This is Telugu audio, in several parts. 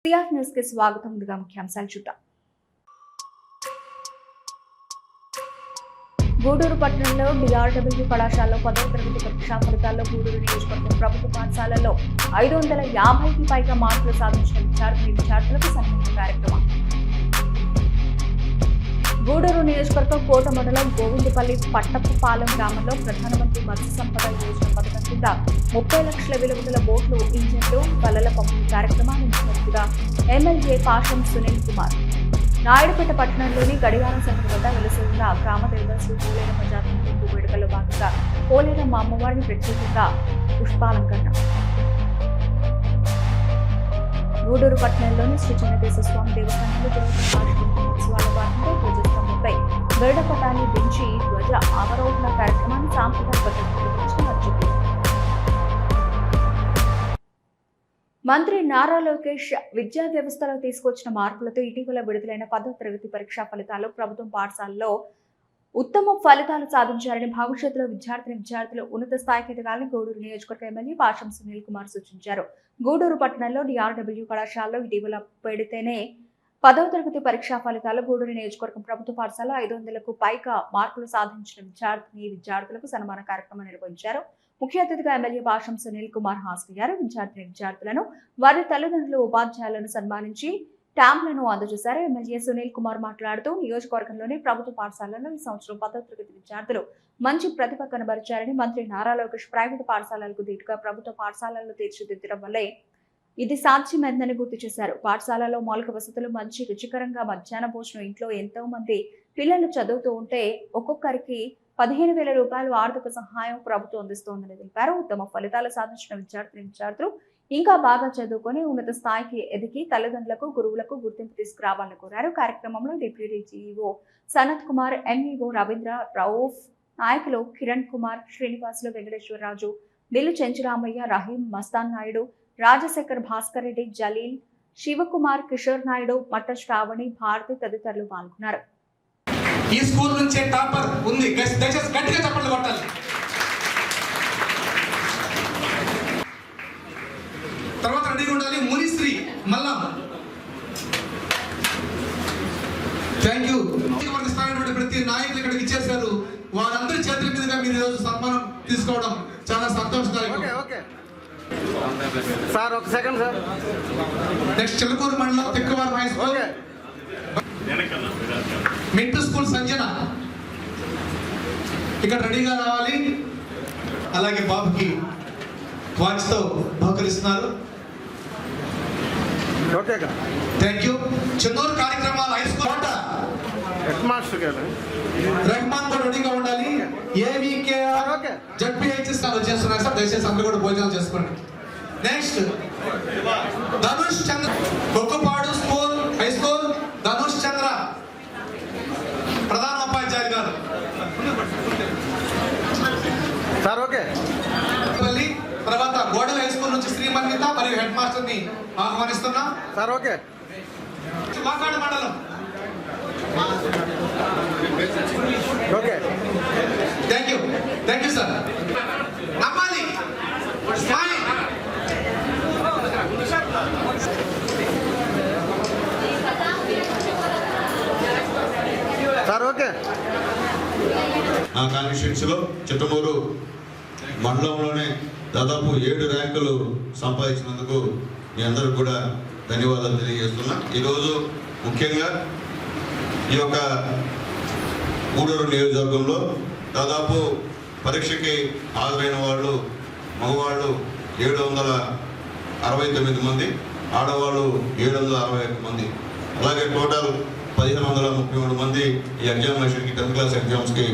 సిఆర్ న్యూస్ కి స్వాగతం. ముందుగా ముఖ్యాంశాలు చూద్దాం. గూడూరు పట్టణంలో డిఆర్డబ్ల్యూ కళాశాలలో 10వ తరగతి పరీక్షా ఫలితాల్లో గూడూరు నియోజకవర్గం ప్రభుత్వ పాఠశాలల్లో 550కి పైగా మార్కులు సాధించిన విద్యార్థులకు సన్మాన కార్యక్రమం. గూడూరు నియోజకవర్గం కోట మండలం గోవిందపల్లి పట్టపుపాలెం గ్రామంలో ప్రధానమంత్రి మత్స్య సంపద యోజన పథకం కింద 30 లక్షల విలువ గల బోట్లు, ఇంజన్లు, బల్లల పంపిణీ కార్యక్రమాన్ని నిర్వహించినట్టుగా ఎమ్మెల్యే పాషం సునీల్ కుమార్. నాయుడుపేట పట్టణంలోని గడియారం సెంటర్ వద్ద వెలసిన గ్రామ దేవత శ్రీ పోలేరమ్మ జాతర ముగింపు వేడుకల్లో భాగంగా పోలేరమ్మ అమ్మవారిని ప్రత్యేకంగా పుష్పాలంకరణ. గూడూరు పట్టణంలోని శ్రీ చెన్నకేశ్వర స్వామి దేవస్థానంలో ఉత్సవాల భాగంగా ధ్వజస్తంభంపై గరుడ పటాన్ని దించి ధ్వజ అవరోహణ కార్యక్రమాన్ని సాంప్రదాయ పద్ధతిలో నిర్వహించారు. మంత్రి నారా లోకేష్ విద్యా వ్యవస్థలో తీసుకొచ్చిన మార్పులతో ఇటీవల విడుదలైన 10వ తరగతి పరీక్షా ఫలితాల్లో ప్రభుత్వం పాఠశాలలో ఉత్తమ ఫలితాలు సాధించారని, భవిష్యత్తులో విద్యార్థులు ఉన్నత స్థాయికి ఎదగాలని గూడూరు నియోజకవర్గ ఎమ్మెల్యే పాషం సునీల్ కుమార్ సూచించారు. గూడూరు పట్టణంలో డిఆర్డబ్ల్యూ కళాశాలలో ఇటీవల పెడితేనే 10వ తరగతి పరీక్షా ఫలితాల్లో గూడూరు నియోజకవర్గం ప్రభుత్వ పాఠశాలలో 500కు పైగా మార్కులు సాధించిన విద్యార్థులకు సన్మాన కార్యక్రమం నిర్వహించారు. ముఖ్య అతిథిగా ఎమ్మెల్యే పాషం సునీల్ కుమార్ హాజరయ్యారు. విద్యార్థులను, వారి తల్లిదండ్రులు, ఉపాధ్యాయులను సన్మానించి ట్యాంప్లను అందజేశారు. ఎమ్మెల్యే సునీల్ కుమార్ మాట్లాడుతూ నియోజకవర్గంలోని ప్రభుత్వ పాఠశాలల్లో ఈ సంవత్సరం 10వ తరగతి విద్యార్థులు మంచి ప్రతిభ కనబరిచారని, మంత్రి నారా లోకేష్ ప్రైవేటు పాఠశాలలకు ధీటుగా ప్రభుత్వ పాఠశాలలను తీర్చిదిద్దడం వల్లే ఇది సాధ్యమైందని గుర్తు చేశారు. పాఠశాలలో మౌలిక వసతులు, మంచి రుచికరంగా మధ్యాహ్న భోజనం, ఇంట్లో ఎంతో మంది పిల్లలు చదువుతూ ఉంటే ఒక్కొక్కరికి 15,000 రూపాయలు ఆర్థిక సహాయం ప్రభుత్వం అందిస్తోందని తెలిపారు. ఉత్తమ ఫలితాలు సాధించిన విద్యార్థులు ఇంకా బాగా చదువుకొని ఉన్నత స్థాయికి ఎదిగి తల్లిదండ్రులకు, గురువులకు గుర్తింపు తీసుకురావాలని కోరారు. కార్యక్రమంలో deputy GEO Sanath Kumar, MEO Ravindra, Rauf, నాయకులు కిరణ్ కుమార్, శ్రీనివాసులు, వెంకటేశ్వరరాజు, బిల్లు చెంచురామయ్య, రహీం, మస్తాన్ నాయుడు, రాజశేఖర్, భాస్కర్ రెడ్డి, జలీల్, శివకుమార్, కిషోర్ నాయుడు, మట్ట శ్రావణి, భారతి తదితరులు పాల్గొన్నారు. ఈ స్కూల్ నుంచే టాపర్ ఉంది, దయచేసి గట్టిగా చప్పట్లు కొట్టాలి. తర్వాత రెడీగా ఉండాలి మునిశ్రీ మల్లం. Thank you. ప్రతి నాయకులు ఇక్కడికి ఇచ్చేసారు. వారందరి చేతుల మీదుగా మీరు ఈరోజు సన్మానం తీసుకోవడం చాలా సంతోషదాయకం. సార్ ఒక సెకండ్ సార్. నెక్స్ట్ చిలకూరు మండలం తిక్కవారు హై స్కూల్, మింటూ స్కూల్ సంజన ఇక్కడ రెడీగా రావాలి. అలాగే బాబుకి వాచ్తో బహుకరిస్తున్నారు. Thank you. చెన్నూరు కార్యక్రమాలు హై స్కూల్ రెహమాన్ కూడా రెడీగా ఉండాలి. ఏవికేఆర్ జడ్పీహెచ్ఎస్ చేస్తున్నారు సార్. దయచేసి అందరూ కూడా భోజనం చేసుకోండి. Next Dhanush Chandra, Kokkapadu school high school, Dhanush Chandra ప్రధాన ఉపాధ్యాయులు గారు. Sir okay. తర్వాత గోడల హై స్కూల్ నుంచి శ్రీమన్విత మరియు హెడ్ మాస్టర్ ని ఆహ్వానిస్తున్నా. Sir okay. వాకాడ మండలం ఓకే. Thank you sir. నమ్మాలి స్మైల్. Sir okay. నా కాన్స్టిట్యూన్సీలో చిట్టమూరు మండలంలోనే దాదాపు 7 ర్యాంకులు సంపాదించినందుకు మీ అందరికి కూడా ధన్యవాదాలు తెలియజేస్తున్నా. ఈరోజు ముఖ్యంగా ఈ యొక్క గూడూరు నియోజకవర్గంలో దాదాపు పరీక్షకి హాజరైన వాళ్ళు మగవాళ్ళు 769 మంది, ఆడవాళ్ళు 761 మంది, అలాగే టోటల్ 1533 మంది ఈ ఎగ్జామినేషన్కి 10th క్లాస్ ఎగ్జామ్స్కి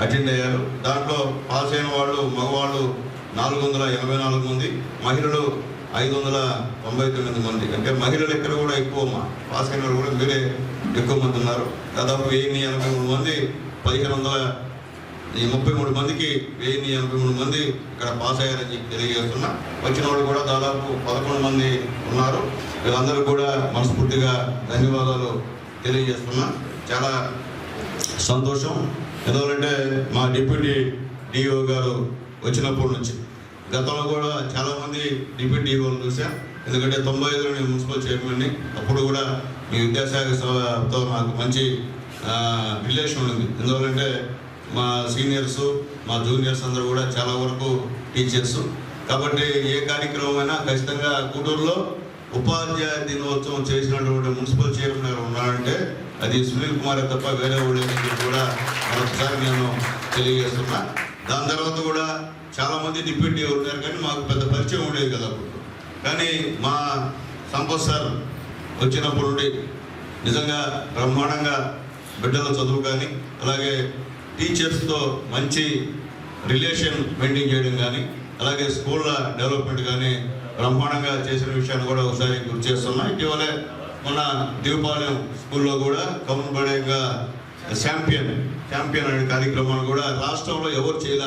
అటెండ్ అయ్యారు. దాంట్లో పాస్ అయిన వాళ్ళు మగవాళ్ళు 484 మంది, మహిళలు 599 మంది. అంటే మహిళలు ఇక్కడ కూడా ఎక్కువ, పాస్ అయిన వాళ్ళు కూడా మీరే ఎక్కువ మంది ఉన్నారు. దాదాపు 1083 మంది, 1533 మందికి 1083 మంది ఇక్కడ పాస్ అయ్యారని చెప్పి తెలియజేస్తున్నా. వచ్చిన వాళ్ళు కూడా దాదాపు 11 మంది ఉన్నారు. వీళ్ళందరూ కూడా మనస్ఫూర్తిగా ధన్యవాదాలు తెలియజేస్తున్నా. చాలా సంతోషం. ఎందుకంటే మా డిప్యూటీ డిఓ గారు వచ్చినప్పటి నుంచి గతంలో కూడా చాలామంది డిప్యూటీ ఈఓలు చూశాను. ఎందుకంటే 95లో నేను మున్సిపల్ చైర్మన్ని. అప్పుడు కూడా మీ విద్యాశాఖతో నాకు మంచి రిలేషన్ ఉంది. ఎందువల్లంటే మా సీనియర్స్, మా జూనియర్స్ అందరూ కూడా చాలా వరకు టీచర్స్. కాబట్టి ఏ కార్యక్రమం అయినా ఖచ్చితంగా గూడూరులో ఉపాధ్యాయ దినోత్సవం చేసినటువంటి మున్సిపల్ చైర్మన్ గారు ఉన్నారంటే అది సునీల్ కుమార్ తప్ప వేరే వాళ్ళు కూడా మరొకసారి నేను తెలియజేస్తున్నా. దాని తర్వాత కూడా చాలామంది డిప్యూటీ ఉన్నారు, కానీ మాకు పెద్ద పరిచయం ఉండేది కదా అప్పుడు. కానీ మా సంపత్ సార్ వచ్చినప్పుడు నుండి నిజంగా బ్రహ్మాండంగా బిడ్డల చదువు కానీ, అలాగే టీచర్స్తో మంచి రిలేషన్ మెయింటైన్ చేయడం కానీ, అలాగే స్కూళ్ళ డెవలప్మెంట్ కానీ బ్రహ్మాండంగా చేసిన విషయాన్ని కూడా ఒకసారి గుర్తు చేస్తున్నా. ఇటీవలే మన దీపాలయం స్కూల్లో కూడా కౌన్బడేగా ఛాంపియన్ అనే కార్యక్రమాలు కూడా రాష్ట్రంలో ఎవరు చేయాల.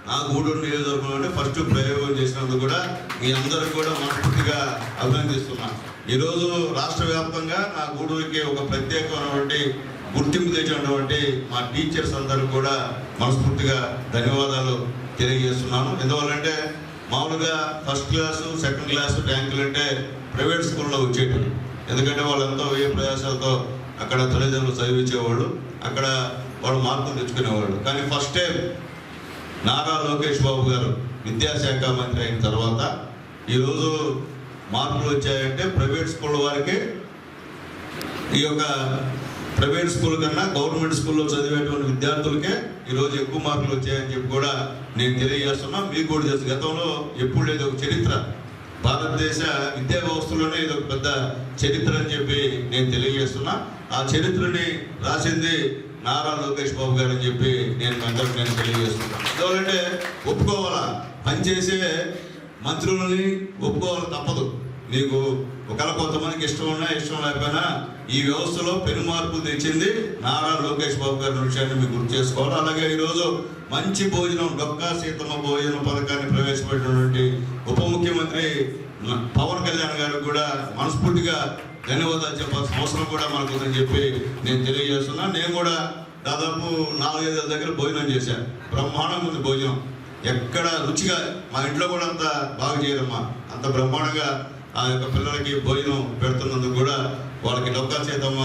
నా గూడూరు నియోజకవర్గంలో అంటే ఫస్ట్ ప్రయోగం చేసినందుకు కూడా మీ అందరికి కూడా మనస్ఫూర్తిగా అభినందిస్తున్నా. ఈరోజు రాష్ట్ర వ్యాప్తంగా నా గూడూరుకి ఒక ప్రత్యేకమైనటువంటి గుర్తింపు తెచ్చినటువంటి మా టీచర్స్ అందరూ కూడా మనస్ఫూర్తిగా ధన్యవాదాలు తెలియజేస్తున్నాను. ఎందువల్లంటే మామూలుగా ఫస్ట్ క్లాసు, సెకండ్ క్లాసు ర్యాంకులు అంటే ప్రైవేట్ స్కూల్లో వచ్చేటివి. ఎందుకంటే వాళ్ళంతా ఏ ప్రయాసాలతో అక్కడ తల్లిదండ్రులు చదివించేవాళ్ళు, అక్కడ వాళ్ళు మార్కులు తెచ్చుకునేవాళ్ళు. కానీ ఫస్ట్ టైం నారా లోకేష్ బాబు గారు విద్యాశాఖ మంత్రి అయిన తర్వాత ఈరోజు మార్కులు వచ్చాయంటే ప్రైవేట్ స్కూల్ వారికి, ఈ యొక్క ప్రైవేట్ స్కూల్ కన్నా గవర్నమెంట్ స్కూల్లో చదివేటువంటి విద్యార్థులకే ఈరోజు ఎక్కువ మార్కులు వచ్చాయని చెప్పి కూడా నేను తెలియజేస్తున్నా. మీకు కూడా తెలుసు, గతంలో ఎప్పుడు లేదు ఒక చరిత్ర, భారతదేశ విద్యా వ్యవస్థలోనే ఇది ఒక పెద్ద చరిత్ర అని చెప్పి నేను తెలియజేస్తున్నా. ఆ చరిత్రని రాసింది నారా లోకేష్ బాబు గారు అని చెప్పి నేను తెలియజేస్తున్నాను. ఎందుకంటే ఒప్పుకోవాలా, పనిచేసే మంత్రులని ఒప్పుకోవాలి తప్పదు. నీకు ఒకవేళ కొంతమందికి ఇష్టం ఉన్నా ఇష్టం లేకపోయినా ఈ వ్యవస్థలో పెను మార్పులు తెచ్చింది నారా లోకేష్ బాబు గారి విషయాన్ని మీకు గుర్తు చేసుకోవాలి. అలాగే ఈరోజు మంచి భోజనం, డొక్కా సీతమ్మ భోజన పథకాన్ని ప్రవేశపెట్టినటువంటి ఉప ముఖ్యమంత్రి పవన్ కళ్యాణ్ గారికి కూడా మనస్ఫూర్తిగా ధన్యవాదాలు చెప్పాల్సిన అవసరం కూడా మనకు ఉందని చెప్పి నేను తెలియజేస్తున్నా. నేను కూడా దాదాపు 4-5 దగ్గర భోజనం చేశాను. బ్రహ్మాండంగా ఉంది భోజనం, ఎక్కడ రుచిగా. మా ఇంట్లో కూడా అంత బాగా చేయరమ్మా, అంత బ్రహ్మాండంగా ఆ యొక్క పిల్లలకి భోజనం పెడుతున్నందుకు కూడా వాళ్ళకి డొక్కా చేతమ్మ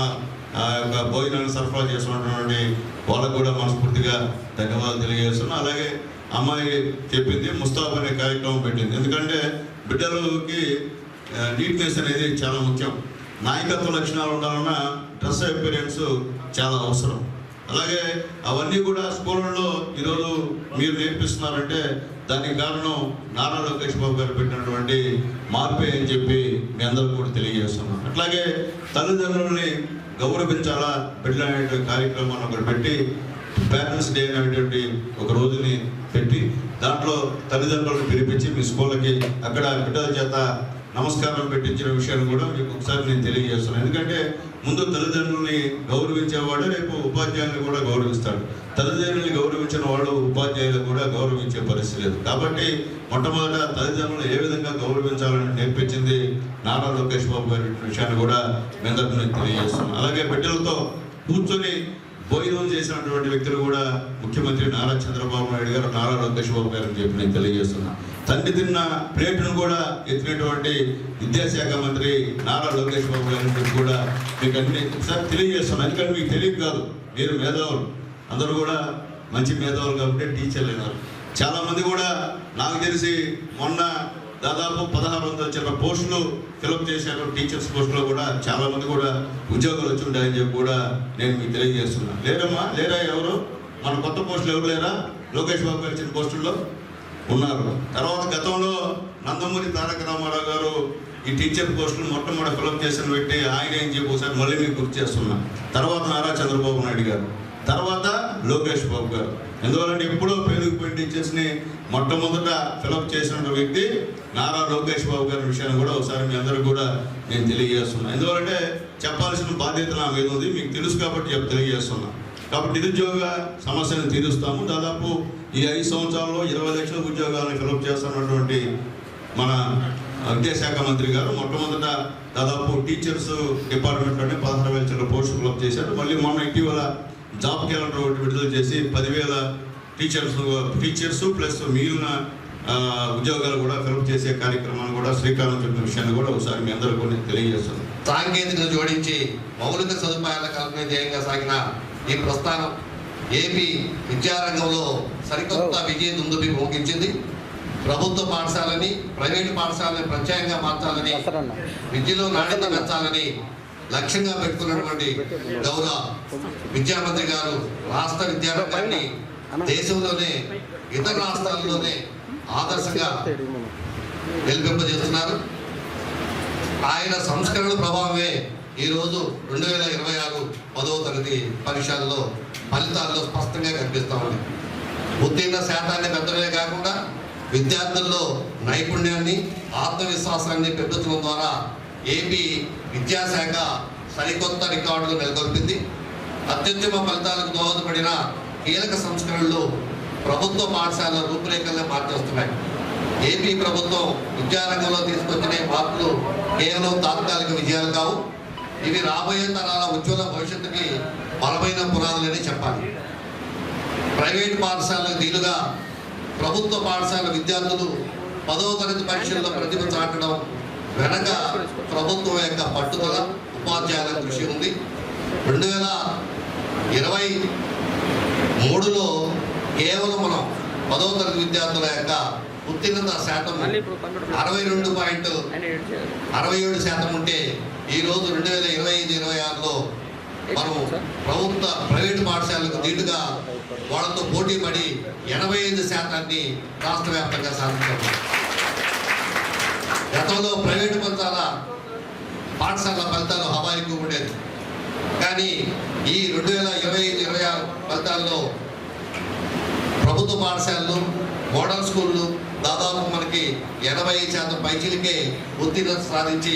ఆ యొక్క భోజనాన్ని సరఫరా చేస్తున్నటువంటి వాళ్ళకు కూడా మనస్ఫూర్తిగా ధన్యవాదాలు తెలియజేస్తున్నా. అలాగే అమ్మాయి చెప్పింది ముస్తాబ్ అనే కార్యక్రమం పెట్టింది. ఎందుకంటే బిడ్డలకి నీట్నెస్ అనేది చాలా ముఖ్యం. నాయకత్వ లక్షణాలు ఉండాలన్నా డ్రెస్ అపియరెన్స్ చాలా అవసరం. అలాగే అవన్నీ కూడా స్కూళ్ళలో ఈరోజు మీరు నేర్పిస్తున్నారంటే దానికి కారణం నారా లోకేష్ బాబు గారు పెట్టినటువంటి మార్పే అని చెప్పి మీ అందరూ కూడా తెలియజేస్తున్నాం. అట్లాగే తల్లిదండ్రులని గౌరవించాలా బిడ్డలు అనే కార్యక్రమాన్ని ఒకటి పెట్టి పేరెంట్స్ డే అనేటువంటి ఒక రోజుని పెట్టి దాంట్లో తల్లిదండ్రులను పిలిపించి మీ స్కూళ్ళకి అక్కడ బిడ్డల చేత నమస్కారం పెట్టించిన విషయాన్ని కూడా మీకు ఒకసారి నేను తెలియజేస్తున్నాను. ఎందుకంటే ముందు తల్లిదండ్రుల్ని గౌరవించేవాడు రేపు ఉపాధ్యాయుల్ని కూడా గౌరవిస్తాడు. తల్లిదండ్రుల్ని గౌరవించిన వాడు ఉపాధ్యాయులు కూడా గౌరవించే పరిస్థితి లేదు. కాబట్టి మొట్టమొదట తల్లిదండ్రులను ఏ విధంగా గౌరవించాలని నేర్పించింది నారా లోకేష్ బాబు గారి విషయాన్ని కూడా మీ అందరికీ నేను తెలియజేస్తున్నాను. అలాగే బిడ్డలతో కూర్చొని భోజనం చేసినటువంటి వ్యక్తులు కూడా ముఖ్యమంత్రి నారా చంద్రబాబు నాయుడు గారు, నారా లోకేష్ బాబు గారు అని చెప్పి నేను తెలియజేస్తున్నా. తండ్రి తిన్న ప్లేటును కూడా ఎత్తినటువంటి విద్యాశాఖ మంత్రి నారా లోకేష్ బాబు గారిని కూడా మీకు అన్ని ఒకసారి తెలియజేస్తున్నాను. ఎందుకంటే మీకు తెలియదు కాదు, మీరు మేధావులు, అందరూ కూడా మంచి మేధావులు కాబట్టి టీచర్లు అయినారు. చాలామంది కూడా నాకు తెలిసి మొన్న దాదాపు 1600 చిన్న పోస్టులు ఫిలప్ చేశారు. టీచర్స్ పోస్టులో కూడా చాలామంది కూడా ఉద్యోగాలు వచ్చి ఉంటాయని చెప్పి కూడా నేను మీకు తెలియజేస్తున్నాను. లేరమ్మా, లేరా? ఎవరు మన కొత్త పోస్టులు ఎవరు లేరా? లోకేష్ బాబు గారు ఇచ్చిన పోస్టుల్లో ఉన్నారు. తర్వాత గతంలో నందమూరి తారక రామారావు గారు ఈ టీచర్ పోస్టులు మొట్టమొదటి ఫిలప్ చేసిన వ్యక్తి ఆయన ఏం చెప్పి ఒకసారి మళ్ళీ మీకు గుర్తు చేస్తున్నా. తర్వాత నారా చంద్రబాబు నాయుడు గారు, తర్వాత లోకేష్ బాబు గారు. ఎందువల్లంటే ఎప్పుడో పేరుకుపోయిన టీచర్స్ని మొట్టమొదట ఫిలప్ చేసిన వ్యక్తి నారా లోకేష్ బాబు గారి విషయాన్ని కూడా ఒకసారి మీ అందరూ కూడా నేను తెలియజేస్తున్నాను. ఎందువల్లంటే చెప్పాల్సిన బాధ్యత నా మీద ఉంది, మీకు తెలుసు కాబట్టి తెలియజేస్తున్నా. కాబట్టి నిరుద్యోగ సమస్యను తీరుస్తాము. దాదాపు ఈ 5 సంవత్సరాల్లో 20 లక్షల ఉద్యోగాలను ఫిలప్ చేస్తున్నటువంటి మన విద్యాశాఖ మంత్రి గారు మొట్టమొదట దాదాపు టీచర్స్ డిపార్ట్మెంట్లోనే 16,000 చిన్న పోస్టులు ఫిలప్ చేశారు. మళ్ళీ మొన్న ఇటీవల జాబ్ క్యాలెండర్ ఒకటి విడుదల చేసి 10,000 టీచర్స్ ప్లస్ మిగిలిన ఉద్యోగాలు కూడా ఫిలప్ చేసే కార్యక్రమాన్ని కూడా శ్రీకారం చుట్టిన విషయాన్ని కూడా ఒకసారి మీ అందరూ కూడా తెలియజేస్తుంది. సాంకేతికత జోడించి మౌలిక సదుపాయాల కల్పన ధ్యేయంగా సాగిన ఈ ప్రస్థానం ఏపీ విద్యారంగంలో సరికొత్త విజయ దుందుబి మోగించింది. ప్రభుత్వ పాఠశాలని ప్రైవేటు పాఠశాలని ప్రత్యేకంగా మార్చాలని, విద్యలో నాణ్యత పెంచాలని లక్ష్యంగా పెట్టుకున్నటువంటి గౌరవ విద్యామంత్రి గారు రాష్ట్ర విద్యారంగాన్ని దేశంలోనే ఇతర రాష్ట్రాల్లోనే ఆదర్శంగా నిలిపింపజేస్తున్నారు. ఆయన సంస్కరణ ప్రభావమే ఈరోజు 2026 10వ తరగతి పరీక్షల్లో ఫలితాల్లో స్పష్టంగా కనిపిస్తూ ఉంది. ఉత్తీర్ణ శాతాన్ని పెంచడమే కాకుండా విద్యార్థుల్లో నైపుణ్యాన్ని, ఆత్మవిశ్వాసాన్ని పెంచడం ద్వారా ఏపీ విద్యాశాఖ సరికొత్త రికార్డులు నెలకొల్పింది. అత్యుత్తమ ఫలితాలకు దోహదపడిన కీలక సంస్కరణలు ప్రభుత్వ పాఠశాలల రూపురేఖలనే మార్చేస్తున్నాయి. ఏపీ ప్రభుత్వం విద్యారంగంలో తీసుకొచ్చిన మార్పులు కేవలం తాత్కాలిక విజయాలు కావు, ఇవి రాబోయే తరాల ఉజ్వల భవిష్యత్తుకి బలమైన పునాదులని చెప్పాలి. ప్రైవేటు పాఠశాలకు దీనుగా ప్రభుత్వ పాఠశాల విద్యార్థులు 10వ తరగతి పరీక్షల్లో ప్రతిభ చాటడం వెనక ప్రభుత్వం యొక్క పట్టుదల, ఉపాధ్యాయుల కృషి ఉంది. 2023లో కేవలం మనం 10వ తరగతి విద్యార్థుల యొక్క ఉత్తీర్ణత శాతం 62.67% ఉంటే ఈరోజు 2025-26లో మనం ప్రైవేటు పాఠశాలకు దీటుగా వాళ్ళతో పోటీ పడి 85% రాష్ట్ర వ్యాప్తంగా సాధించాం. గతంలో ప్రైవేటు పాఠశాల ఫలితాలు హవా ఎక్కువ ఉండేది, కానీ ఈ 2025-26 ఫలితాల్లో ప్రభుత్వ పాఠశాలలు, మోడల్ స్కూళ్ళు దాదాపు మనకి 80% పైచిలకే ఉత్తీర్ణత సాధించి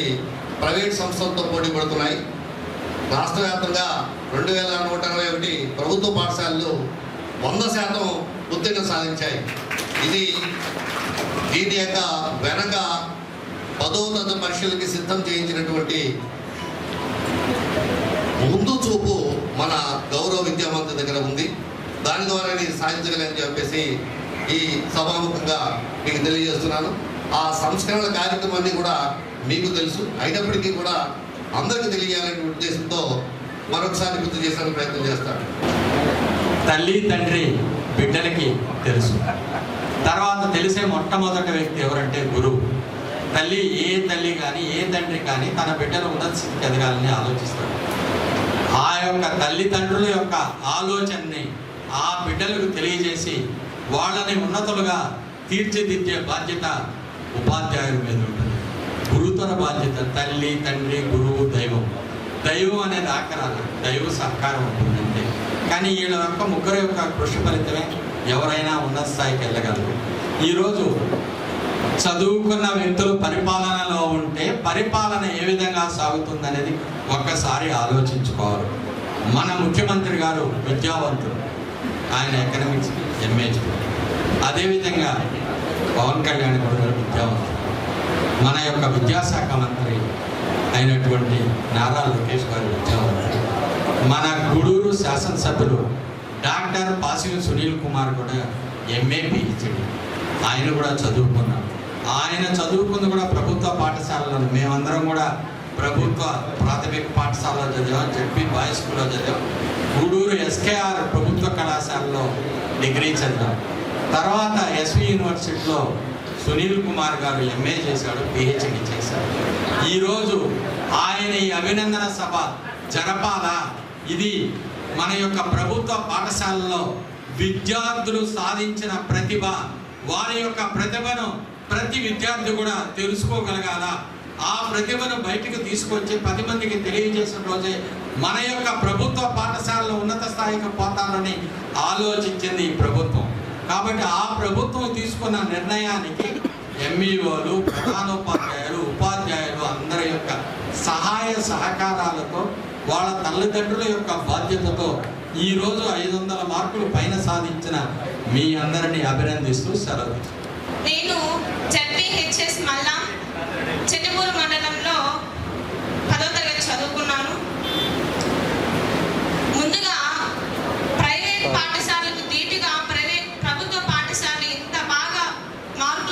ప్రైవేట్ సంస్థలతో పోటీ పడుతున్నాయి. రాష్ట్ర వ్యాప్తంగా 2161 ప్రభుత్వ పాఠశాలలు 100% ఉత్తీర్ణత సాధించాయి. దీని యొక్క వెనక 10వ తరగతి పరీక్షలకి సిద్ధం చేయించినటువంటి ముందు చూపు మన గౌరవ విద్యామంత్రి దగ్గర ఉంది. దాని ద్వారా నేను సాధించగలని చెప్పేసి ఈ సభాముఖంగా మీకు తెలియజేస్తున్నాను. ఆ సంస్కరణ కార్యక్రమాన్ని కూడా మీకు తెలుసు, అయినప్పటికీ కూడా అందరికీ తెలియాలనే ఉద్దేశంతో మరొకసారి గుర్తు చేసే ప్రయత్నం చేస్తాను. తల్లి తండ్రి బిడ్డలకి తెలుసు, తర్వాత తెలిసే మొట్టమొదటి వ్యక్తి ఎవరంటే గురువు. తల్లి కానీ ఏ తండ్రి కానీ తన బిడ్డలు ఉన్నత స్థితికి ఎదగాలని ఆలోచిస్తాడు. ఆ యొక్క తల్లిదండ్రుల యొక్క ఆలోచనని ఆ బిడ్డలకు తెలియజేసి వాళ్ళని ఉన్నతులుగా తీర్చిదిద్దే బాధ్యత ఉపాధ్యాయుల మీద ఉంటుంది. గురుతర బాధ్యత తల్లి, తండ్రి, గురువు, దైవం. దైవం అనేది ఆకరాల, దైవ సహకారం ఉంటుందంటే. కానీ వీళ్ళ యొక్క ముగ్గురు యొక్క కృషి ఫలితమే ఎవరైనా ఉన్నత స్థాయికి వెళ్ళగలరు. ఈరోజు చదువుకున్న వ్యక్తులు పరిపాలనలో ఉంటే పరిపాలన ఏ విధంగా సాగుతుందనేది ఒక్కసారి ఆలోచించుకోవాలి. మన ముఖ్యమంత్రి గారు విద్యావంతులు, ఆయన ఎకనామిక్స్ MA. అదేవిధంగా పవన్ కళ్యాణ్ గారు విద్యావంతులు. మన యొక్క విద్యాశాఖ మంత్రి అయినటువంటి నారా లోకేష్ గారు విద్యావంతులు. మన గూడూరు శాసనసభ్యులు డాక్టర్ పాసిల్ సునీల్ కుమార్ కూడా MA PhD, ఆయన కూడా చదువుకున్నారు. ఆయన చదువుకుంది కూడా ప్రభుత్వ పాఠశాలలో. మేమందరం కూడా ప్రభుత్వ ప్రాథమిక పాఠశాలలో చదివాం, JP బాయ్స్ స్కూల్లో చదివాం. గూడూరు SKR ప్రభుత్వ కళాశాలలో డిగ్రీ చదివాం. తర్వాత SV యూనివర్సిటీలో సునీల్ కుమార్ గారు MA చేశాడు, PhD చేశాడు. ఈరోజు ఆయన ఈ అభినందన సభ జరపాలా? ఇది మన యొక్క ప్రభుత్వ పాఠశాలలో విద్యార్థులు సాధించిన ప్రతిభ, వారి యొక్క ప్రతిభను ప్రతి విద్యార్థి కూడా తెలుసుకోగలగాల. ఆ ప్రతిభను బయటకు తీసుకొచ్చి 10 మందికి తెలియజేసిన రోజే మన యొక్క ప్రభుత్వ పాఠశాలలో ఉన్నత స్థాయికి పోతానని ఆలోచించింది ఈ ప్రభుత్వం. కాబట్టి ఆ ప్రభుత్వం తీసుకున్న నిర్ణయానికి MEOలు, ప్రధానోపాధ్యాయులు, ఉపాధ్యాయులు అందరి యొక్క సహాయ సహకారాలతో, వాళ్ళ తల్లిదండ్రుల యొక్క బాధ్యతతో ఈరోజు 500 మార్కులు పైన సాధించిన మీ అందరినీ అభినందిస్తూ సెలవు. నేను ZPHS మల్లా చెన్నమూరు మండలంలో 10వ తరగతి చదువుకున్నాను. ముందుగా ప్రైవేట్ పాఠశాలకు ధీటుగా ప్రభుత్వ పాఠశాల ఇంత బాగా మార్పు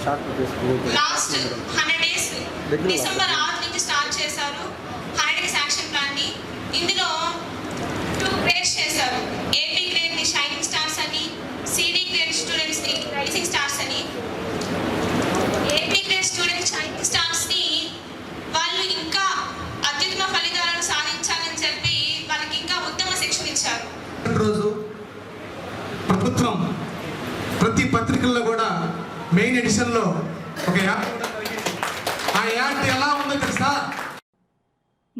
లాస్ట్ 100 days డిసెంబర్ 6 నుంచి స్టార్ట్ చేశారు 100 days యాక్షన్ ప్లాన్ ని. ఇందులో 2 గ్రేడ్స్ చేశారు. ఏపీ గ్రేడ్ ని షైనింగ్ స్టార్స్ అని, సిడి గ్రేడ్ స్టూడెంట్స్ ని రైజింగ్ స్టార్స్ అని. AP grade students shining stars ని వాళ్ళు ఇంకా అత్యుత్తమ ఫలితాలను సాధించాలని చెప్పి వాళ్ళకి ఇంకా ఉత్తమ శిక్షణ ఇచ్చారు. రోజు ప్రభుత్వం ప్రతి పత్రికల్లో కూడా మెయిన్ ఎడిషన్ లో ఒక యాడ్ కూడా జరిగింది. ఆ యాడ్ ఎలా ఉందో తెలుసా?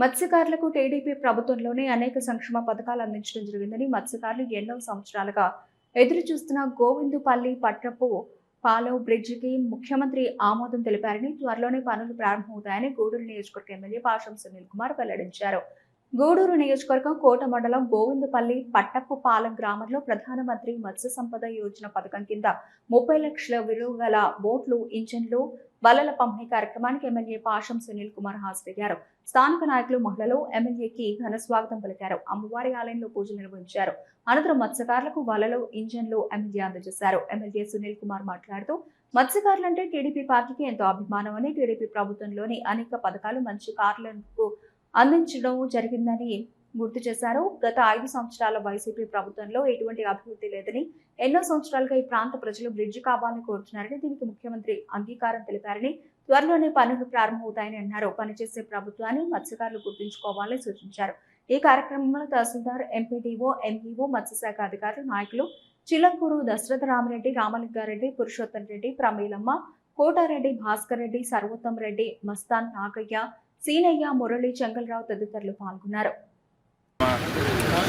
మత్స్యకారులకు టీడీపీ ప్రభుత్వంలోనే అనేక సంక్షేమ పథకాలు అందించడం జరిగిందని మత్స్యకారులు ఎన్నో సంవత్సరాలుగా ఎదురు చూస్తున్న గోవిందుపల్లి పట్రపు పాలవ్ బ్రిడ్జికి ముఖ్యమంత్రి ఆమోదం తెలిపారని, త్వరలోనే పనులు ప్రారంభమవుతాయని గూడూరు నియోజకవర్గ ఎమ్మెల్యే పాషం సునీల్ కుమార్ వెల్లడించారు. గూడూరు నియోజకవర్గం కోట మండలం గోవిందపల్లి పట్టపు పాలెం గ్రామంలో ప్రధానమంత్రి మత్స్య సంపద యోజన పథకం కింద 30 లక్షల విలువ గల బోట్లు, ఇంజన్లు, వలల పంపిణీ కార్యక్రమానికి ఎమ్మెల్యే పాషం సునీల్ కుమార్ హాజరయ్యారు. స్థానిక నాయకులు, మహిళలు ఎమ్మెల్యేకి ఘన స్వాగతం పలికారు. అమ్మవారి ఆలయంలో పూజలు నిర్వహించారు. అనంతరం మత్స్యకారులకు వలలు, ఇంజన్లు ఎమ్మెల్యే అందజేశారు. ఎమ్మెల్యే సునీల్ కుమార్ మాట్లాడుతూ మత్స్యకారులంటే టీడీపీ పార్టీకి ఎంతో అభిమానమని, టీడీపీ ప్రభుత్వంలోని అనేక పథకాలు మత్స్యకారులకు అందించడం జరిగిందని గుర్తు చేశారు. గత 5 సంవత్సరాల వైసీపీ ప్రభుత్వంలో ఎటువంటి అభివృద్ధి లేదని, ఎన్నో సంవత్సరాలుగా ఈ ప్రాంత ప్రజలు బ్రిడ్జి కావాలని కోరుతున్నారని, దీనికి ముఖ్యమంత్రి అంగీకారం తెలిపారని, త్వరలోనే పనులు ప్రారంభమవుతాయని అన్నారు. పనిచేసే ప్రభుత్వాన్ని మత్స్యకారులు గుర్తుంచుకోవాలని సూచించారు. ఈ కార్యక్రమంలో తహసీల్దార్, ఎంపీడీఓ, ఎంఈఓ, మత్స్యశాఖ అధికారులు, నాయకులు చిలంకూరు దశరథ రామరెడ్డి, రామలింగారెడ్డి, పురుషోత్తం రెడ్డి, ప్రమీలమ్మ, కోటారెడ్డి, భాస్కర్ రెడ్డి, సర్వోత్తం రెడ్డి, మస్తాన్ నాగయ్య, సీనయ్య, మురళి, చెంగల్రావు తదితరులు పాల్గొన్నారు.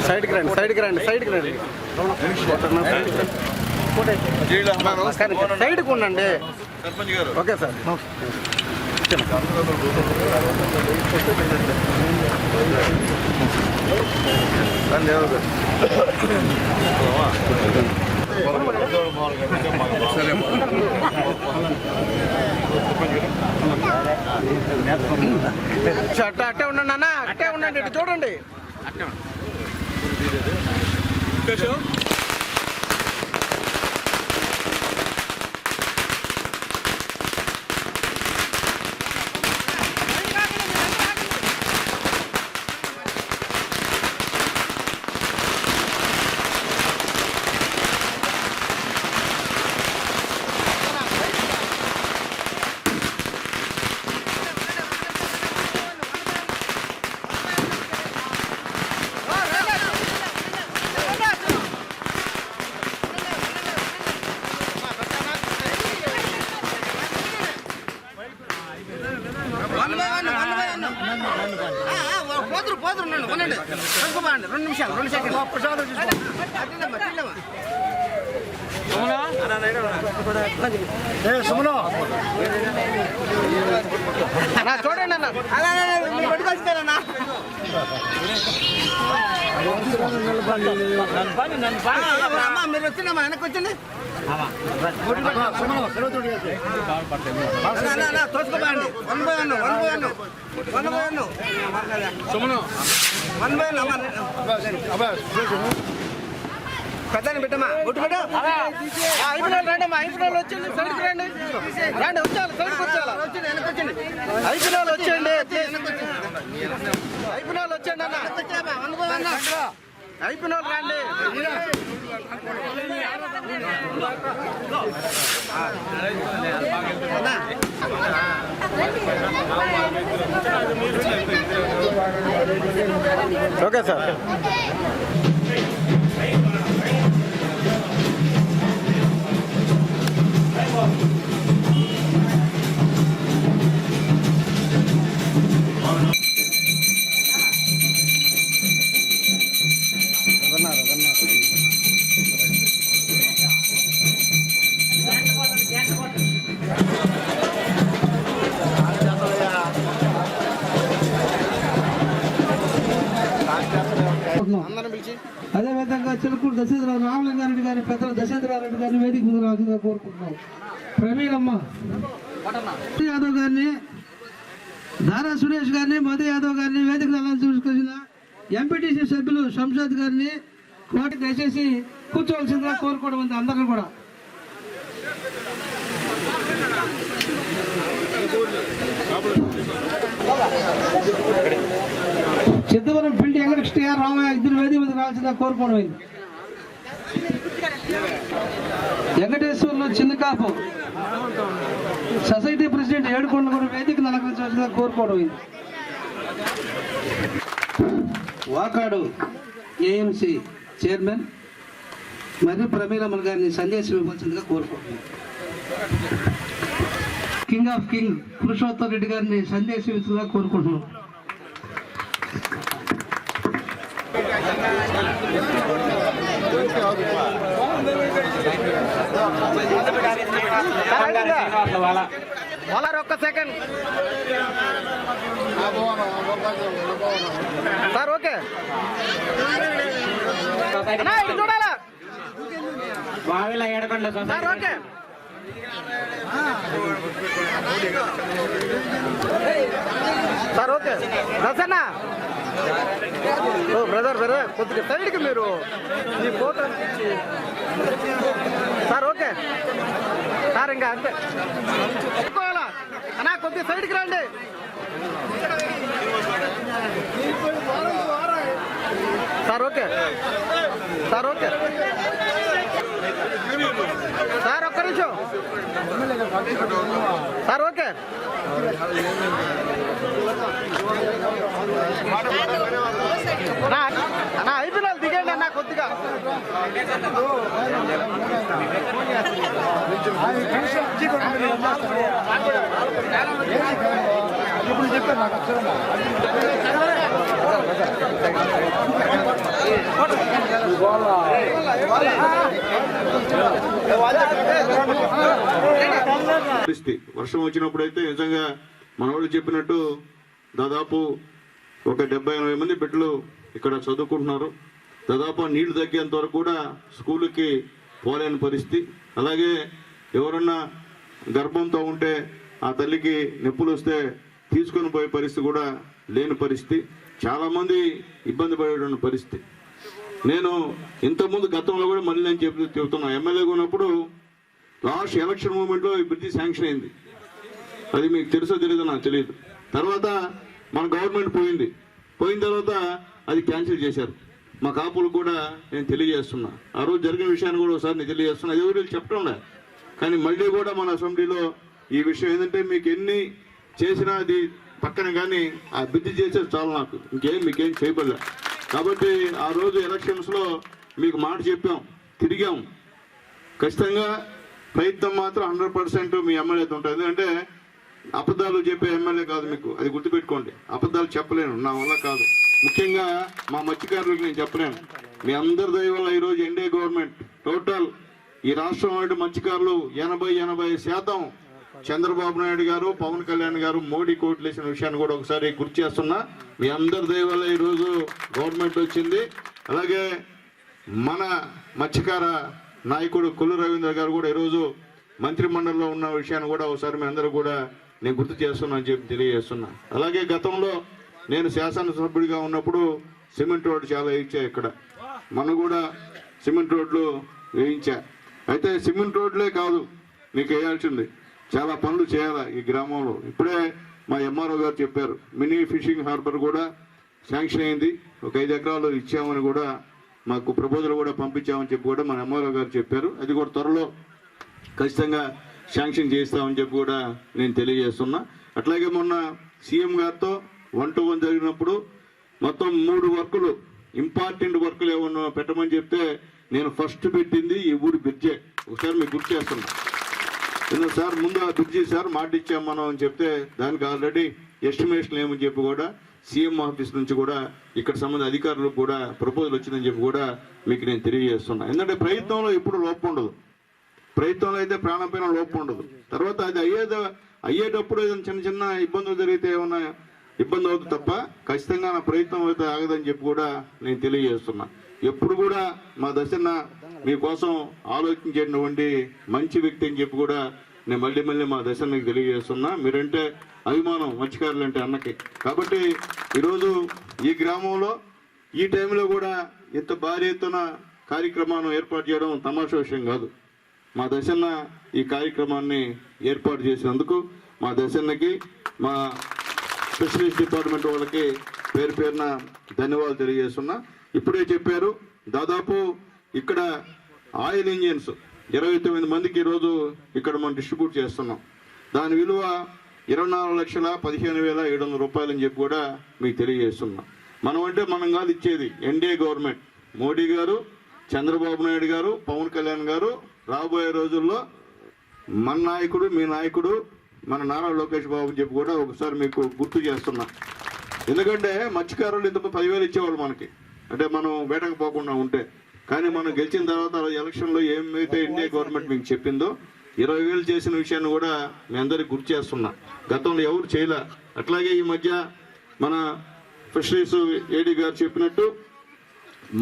సైడ్కి రండి, సైడ్కి రండి, సైడ్కి రండి, సైడ్కి ఉండండి. Okay sir. అట్టే ఉండండి అన్న, అట్టే ఉండండి, ఇటు చూడండి. పోతుండండి, 2 నిమిషాలు, 2 సెకండ్లు. చూడండి అన్న, పట్టుకొచ్చారన్నా. మీరు వచ్చిందమ్మా, వెనక్కి వచ్చింది. తోసుకోపోయండి. 1 పెద్దని పెట్టమ్మా, గుట్టు పెట్టు. అయిపోయిన రండి అమ్మా, అయిపోయిన వచ్చండి, సైడ్కి రండి, రండి, వచ్చాలి, సైడ్కి వచ్చాలి, వెనక్కి వచ్చింది. అయిపోయిన వచ్చేయండి, అయిపోయిన వచ్చేయండి అన్న, అయిపోయిన రండి. Okay sir. అదేవిధంగా చిలుకూరు దశరథరావు రామలింగారెడ్డి గారిని, పెద్దల దశరథరారెడ్డి గారిని వేదిక ముందు రాజుగా కోరుకుంటున్నాం. ప్రవీణమ్మ యాదవ్ గారిని, దారా సురేష్ గారిని, మధు యాదవ్ గారిని వేదిక చూసుకొచ్చిన ఎంపీటీసీ సభ్యులు శంషాద్ గారిని కోటి దయచేసి కూర్చోవలసిందిగా కోరుకోవడం ఉంది అందరిని కూడా. చిత్తవరం పిండి వెంకటకృష్ణ గారు రామయ్య ఇద్దరు వేదిక మీద రావాల్సిందిగా కోరుకోవడం. వెంకటేశ్వర్లు చిన్నకాపు సొసైటీ ప్రెసిడెంట్ ఏడుకొండ కూడా వేదికను అలంకరించవలసిందిగా కోరుకోవడం. వాకాడు ఏఎంసీ చైర్మన్ మరియు ప్రమీలమ్మల్ గారిని సందేశం ఇవ్వాల్సిందిగా కోరుకోవడం. King of king Purushottam Reddy గారిని సందేశం ఇవ్వాల్సిందిగా కోరుకుంటున్నాం. ఒక్క సెకండ్ సార్. ఓకే చూడాలా sir. Okay sir. Okay Rasanna brother కొద్దిగా సైడ్కి మీరు ఈ ఫోటో సార్. Okay sir. ఇంకా అంతే అన్నా కొద్దిగా సైడ్కి రండి sir. Okay sir. Okay sir. ఒక్క నిమిషం సార్. ఓకే అన్నా అయిపోయిన వాళ్ళు దిగండి అన్న కొద్దిగా. ఇప్పుడు చెప్పారు నాకు పరిస్థితి. వర్షం వచ్చినప్పుడైతే నిజంగా మన వాళ్ళు చెప్పినట్టు దాదాపు ఒక 70-80 మంది బిడ్డలు ఇక్కడ చదువుకుంటున్నారు. దాదాపు నీళ్లు తగ్గేంత వరకు కూడా స్కూల్కి పోలేని పరిస్థితి. అలాగే ఎవరన్నా గర్భంతో ఉంటే ఆ తల్లికి నొప్పులు వస్తే తీసుకొని పోయే పరిస్థితి కూడా లేని పరిస్థితి. చాలామంది ఇబ్బంది పడేటువంటి పరిస్థితి. నేను ఇంతకుముందు గతంలో కూడా మళ్ళీ నేను చెప్తున్నా, ఎమ్మెల్యేగా ఉన్నప్పుడు లాస్ట్ ఎలక్షన్ మూమెంట్లో ఈ బ్రిడ్జి శాంక్షన్ అయింది. అది మీకు తెలుసో తెలియదో నాకు తెలియదు. తర్వాత మన గవర్నమెంట్ పోయిన తర్వాత అది క్యాన్సిల్ చేశారు. మా కాపులకు కూడా నేను తెలియజేస్తున్నా, ఆ రోజు జరిగిన విషయాన్ని కూడా ఒకసారి నేను తెలియజేస్తున్నా. అది ఎవరు చెప్పడంలే, కానీ మళ్ళీ కూడా మన అసెంబ్లీలో ఈ విషయం ఏంటంటే మీకు ఎన్ని చేసినా అది పక్కన, కానీ ఆ బ్రిడ్జి చేసేది చాలు, నాకు మీకేం చేయబడలే. కాబట్టి ఆ రోజు ఎలక్షన్స్లో మీకు మాట చెప్పాం, తిరిగాం. ఖచ్చితంగా ప్రయత్నం మాత్రం 100% మీ ఎమ్మెల్యేతో ఉంటుంది. ఎందుకంటే అబద్ధాలు చెప్పే ఎమ్మెల్యే కాదు, మీకు అది గుర్తుపెట్టుకోండి. అబద్ధాలు చెప్పలేను, నా వల్ల కాదు. ముఖ్యంగా మా మత్స్యకారులకు నేను చెప్పలేను. మీ అందరి దయ వల్ల ఈరోజు ఎన్డీఏ గవర్నమెంట్ టోటల్ ఈ రాష్ట్రంలో మత్స్యకారులు 80% చంద్రబాబు నాయుడు గారు, పవన్ కళ్యాణ్ గారు, మోడీ కోట్లు వేసిన విషయాన్ని కూడా ఒకసారి గుర్తు చేస్తున్నా. మీ అందరి దయ వల్ల ఈరోజు గవర్నమెంట్ వచ్చింది. అలాగే మన మత్స్యకార నాయకుడు కొల్లు రవీంద్ర గారు కూడా ఈరోజు మంత్రిమండలిలో ఉన్న విషయాన్ని కూడా ఒకసారి మీ అందరూ కూడా నేను గుర్తు చేస్తున్నా అని చెప్పి తెలియజేస్తున్నా. అలాగే గతంలో నేను శాసనసభ్యుడిగా ఉన్నప్పుడు సిమెంట్ రోడ్డు చాలా వేయించా. ఇక్కడ మనం కూడా సిమెంట్ రోడ్లు వేయించా. అయితే సిమెంట్ రోడ్లే కాదు, మీకు వేయాల్సింది చాలా పనులు చేయాలి ఈ గ్రామంలో. ఇప్పుడే మా ఎంఆర్ఓ గారు చెప్పారు, మినీ ఫిషింగ్ హార్బర్ కూడా శాంక్షన్ అయింది. ఒక 5 ఎకరాలు ఇచ్చామని కూడా మాకు ప్రపోజల్ కూడా పంపించామని చెప్పి కూడా మన ఎంఆర్ఓ గారు చెప్పారు. అది కూడా త్వరలో ఖచ్చితంగా శాంక్షన్ చేస్తామని చెప్పి కూడా నేను తెలియజేస్తున్నా. అట్లాగే మొన్న సీఎం గారితో 1-to-1 జరిగినప్పుడు మొత్తం 3 వర్కులు, ఇంపార్టెంట్ వర్కులు ఏమన్నా పెట్టమని చెప్తే నేను ఫస్ట్ పెట్టింది ఈ ఊరి బ్రిడ్జే. ఒకసారి మీకు గుర్తు చేస్తున్నా. సార్ ముందు ఆ బ్రిడ్జి సార్ మాట ఇచ్చాం మనం అని చెప్తే దానికి ఆల్రెడీ ఎస్టిమేషన్ ఏమని చెప్పి కూడా సీఎం ఆఫీస్ నుంచి కూడా ఇక్కడ సంబంధించిన అధికారులకు కూడా ప్రపోజల్ వచ్చిందని చెప్పి కూడా మీకు నేను తెలియజేస్తున్నా. ఎందుకంటే ప్రయత్నంలో ఎప్పుడు లోపం ఉండదు, ప్రయత్నంలో అయితే ప్రాణం పైన లోపం ఉండదు. తర్వాత అది అయ్యేటప్పుడు ఏదైనా చిన్న ఇబ్బందులు జరిగితే ఏమన్నా ఇబ్బంది అవుతుంది తప్ప ఖచ్చితంగా నా ప్రయత్నం అయితే ఆగదని చెప్పి కూడా నేను తెలియజేస్తున్నా. ఎప్పుడు కూడా మా దశన్న మీకోసం ఆలోచించేటువంటి మంచి వ్యక్తి అని చెప్పి కూడా నేను మళ్ళీ మా దశన్నకి తెలియజేస్తున్నా. మీరంటే అభిమానం మత్స్యకారులు అంటే అన్నకి. కాబట్టి ఈరోజు ఈ గ్రామంలో ఈ టైంలో కూడా ఇంత భారీ ఎత్తున కార్యక్రమాన్ని ఏర్పాటు చేయడం తమాషా విషయం కాదు. మా దశన్న ఈ కార్యక్రమాన్ని ఏర్పాటు చేసినందుకు మా దశన్నకి మా ఫిషరీస్ డిపార్ట్మెంట్ వాళ్ళకి పేరు పేరున ధన్యవాదాలు తెలియజేస్తున్నా. ఇప్పుడే చెప్పారు, దాదాపు ఇక్కడ ఆయిల్ ఇంజిన్స్ 29 మందికి ఈరోజు ఇక్కడ మనం డిస్ట్రిబ్యూట్ చేస్తున్నాం. దాని విలువ 24,15,700 రూపాయలు అని చెప్పి కూడా మీకు తెలియజేస్తున్నాం. మనం అంటే మనం కాదు ఇచ్చేది, ఎన్డీఏ గవర్నమెంట్, మోడీ గారు, చంద్రబాబు నాయుడు గారు, పవన్ కళ్యాణ్ గారు. రాబోయే రోజుల్లో మన నాయకుడు, మీ నాయకుడు, మన నారా లోకేష్ బాబు చెప్పి కూడా ఒకసారి మీకు గుర్తు చేస్తున్నా. ఎందుకంటే మత్స్యకారులు ఇంత 10,000 ఇచ్చేవాళ్ళు మనకి, అంటే మనం వేటకు పోకుండా ఉంటే. కానీ మనం గెలిచిన తర్వాత ఎలక్షన్లో ఏమైతే ఇండియా గవర్నమెంట్ మీకు చెప్పిందో 20,000 చేసిన విషయాన్ని కూడా మీ అందరికీ గుర్తు చేస్తున్నా. గతంలో ఎవరు చేయలే. అట్లాగే ఈ మధ్య మన ఫిషరీస్ ఏడీ గారు చెప్పినట్టు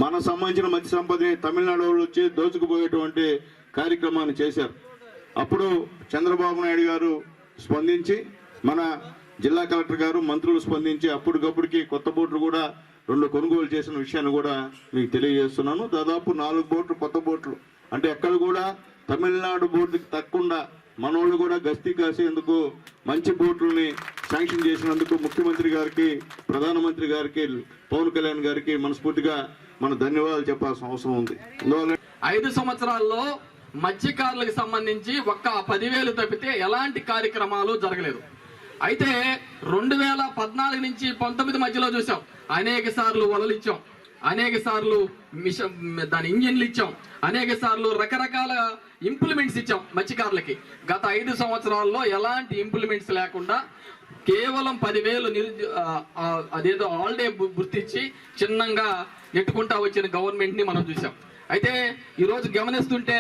మన సంబంధించిన మత్స్య సంపదని తమిళనాడు వాళ్ళు వచ్చి దోచుకుపోయేటువంటి కార్యక్రమాన్ని చేశారు. అప్పుడు చంద్రబాబు నాయుడు గారు స్పందించి, మన జిల్లా కలెక్టర్ గారు, మంత్రులు స్పందించి అప్పటికప్పటికి కొత్త బోట్లు కూడా 2 కొనుగోలు చేసిన విషయాన్ని కూడా మీకు తెలియజేస్తున్నాను. దాదాపు 4 బోట్లు, కొత్త బోట్లు. అంటే ఎక్కడ కూడా తమిళనాడు బోర్డుకి తక్కకుండా మనోళ్ళు కూడా గస్తీ కాసేందుకు మంచి బోట్లని శాంక్షన్ చేసినందుకు ముఖ్యమంత్రి గారికి, ప్రధానమంత్రి గారికి, పవన్ కళ్యాణ్ గారికి మనస్ఫూర్తిగా మన ధన్యవాదాలు చెప్పాల్సిన అవసరం ఉంది. 5 సంవత్సరాల్లో మత్స్యకారులకు సంబంధించి ఒక్క 10,000 తప్పితే ఎలాంటి కార్యక్రమాలు జరగలేదు. అయితే 2014 నుంచి 19 మధ్యలో చూసాం, అనేక సార్లు వలలు ఇచ్చాం, అనేక సార్లు దాని ఇంజిన్లు ఇచ్చాం, అనేక సార్లు రకరకాల ఇంప్లిమెంట్స్ ఇచ్చాం మత్స్యకారులకి. గత 5 సంవత్సరాల్లో ఎలాంటి ఇంప్లిమెంట్స్ లేకుండా కేవలం 10,000 అదేదో హాలిడే గుర్తించి చిన్నంగా నెట్టుకుంటా వచ్చిన గవర్నమెంట్ ని మనం చూసాం. అయితే ఈరోజు గమనిస్తుంటే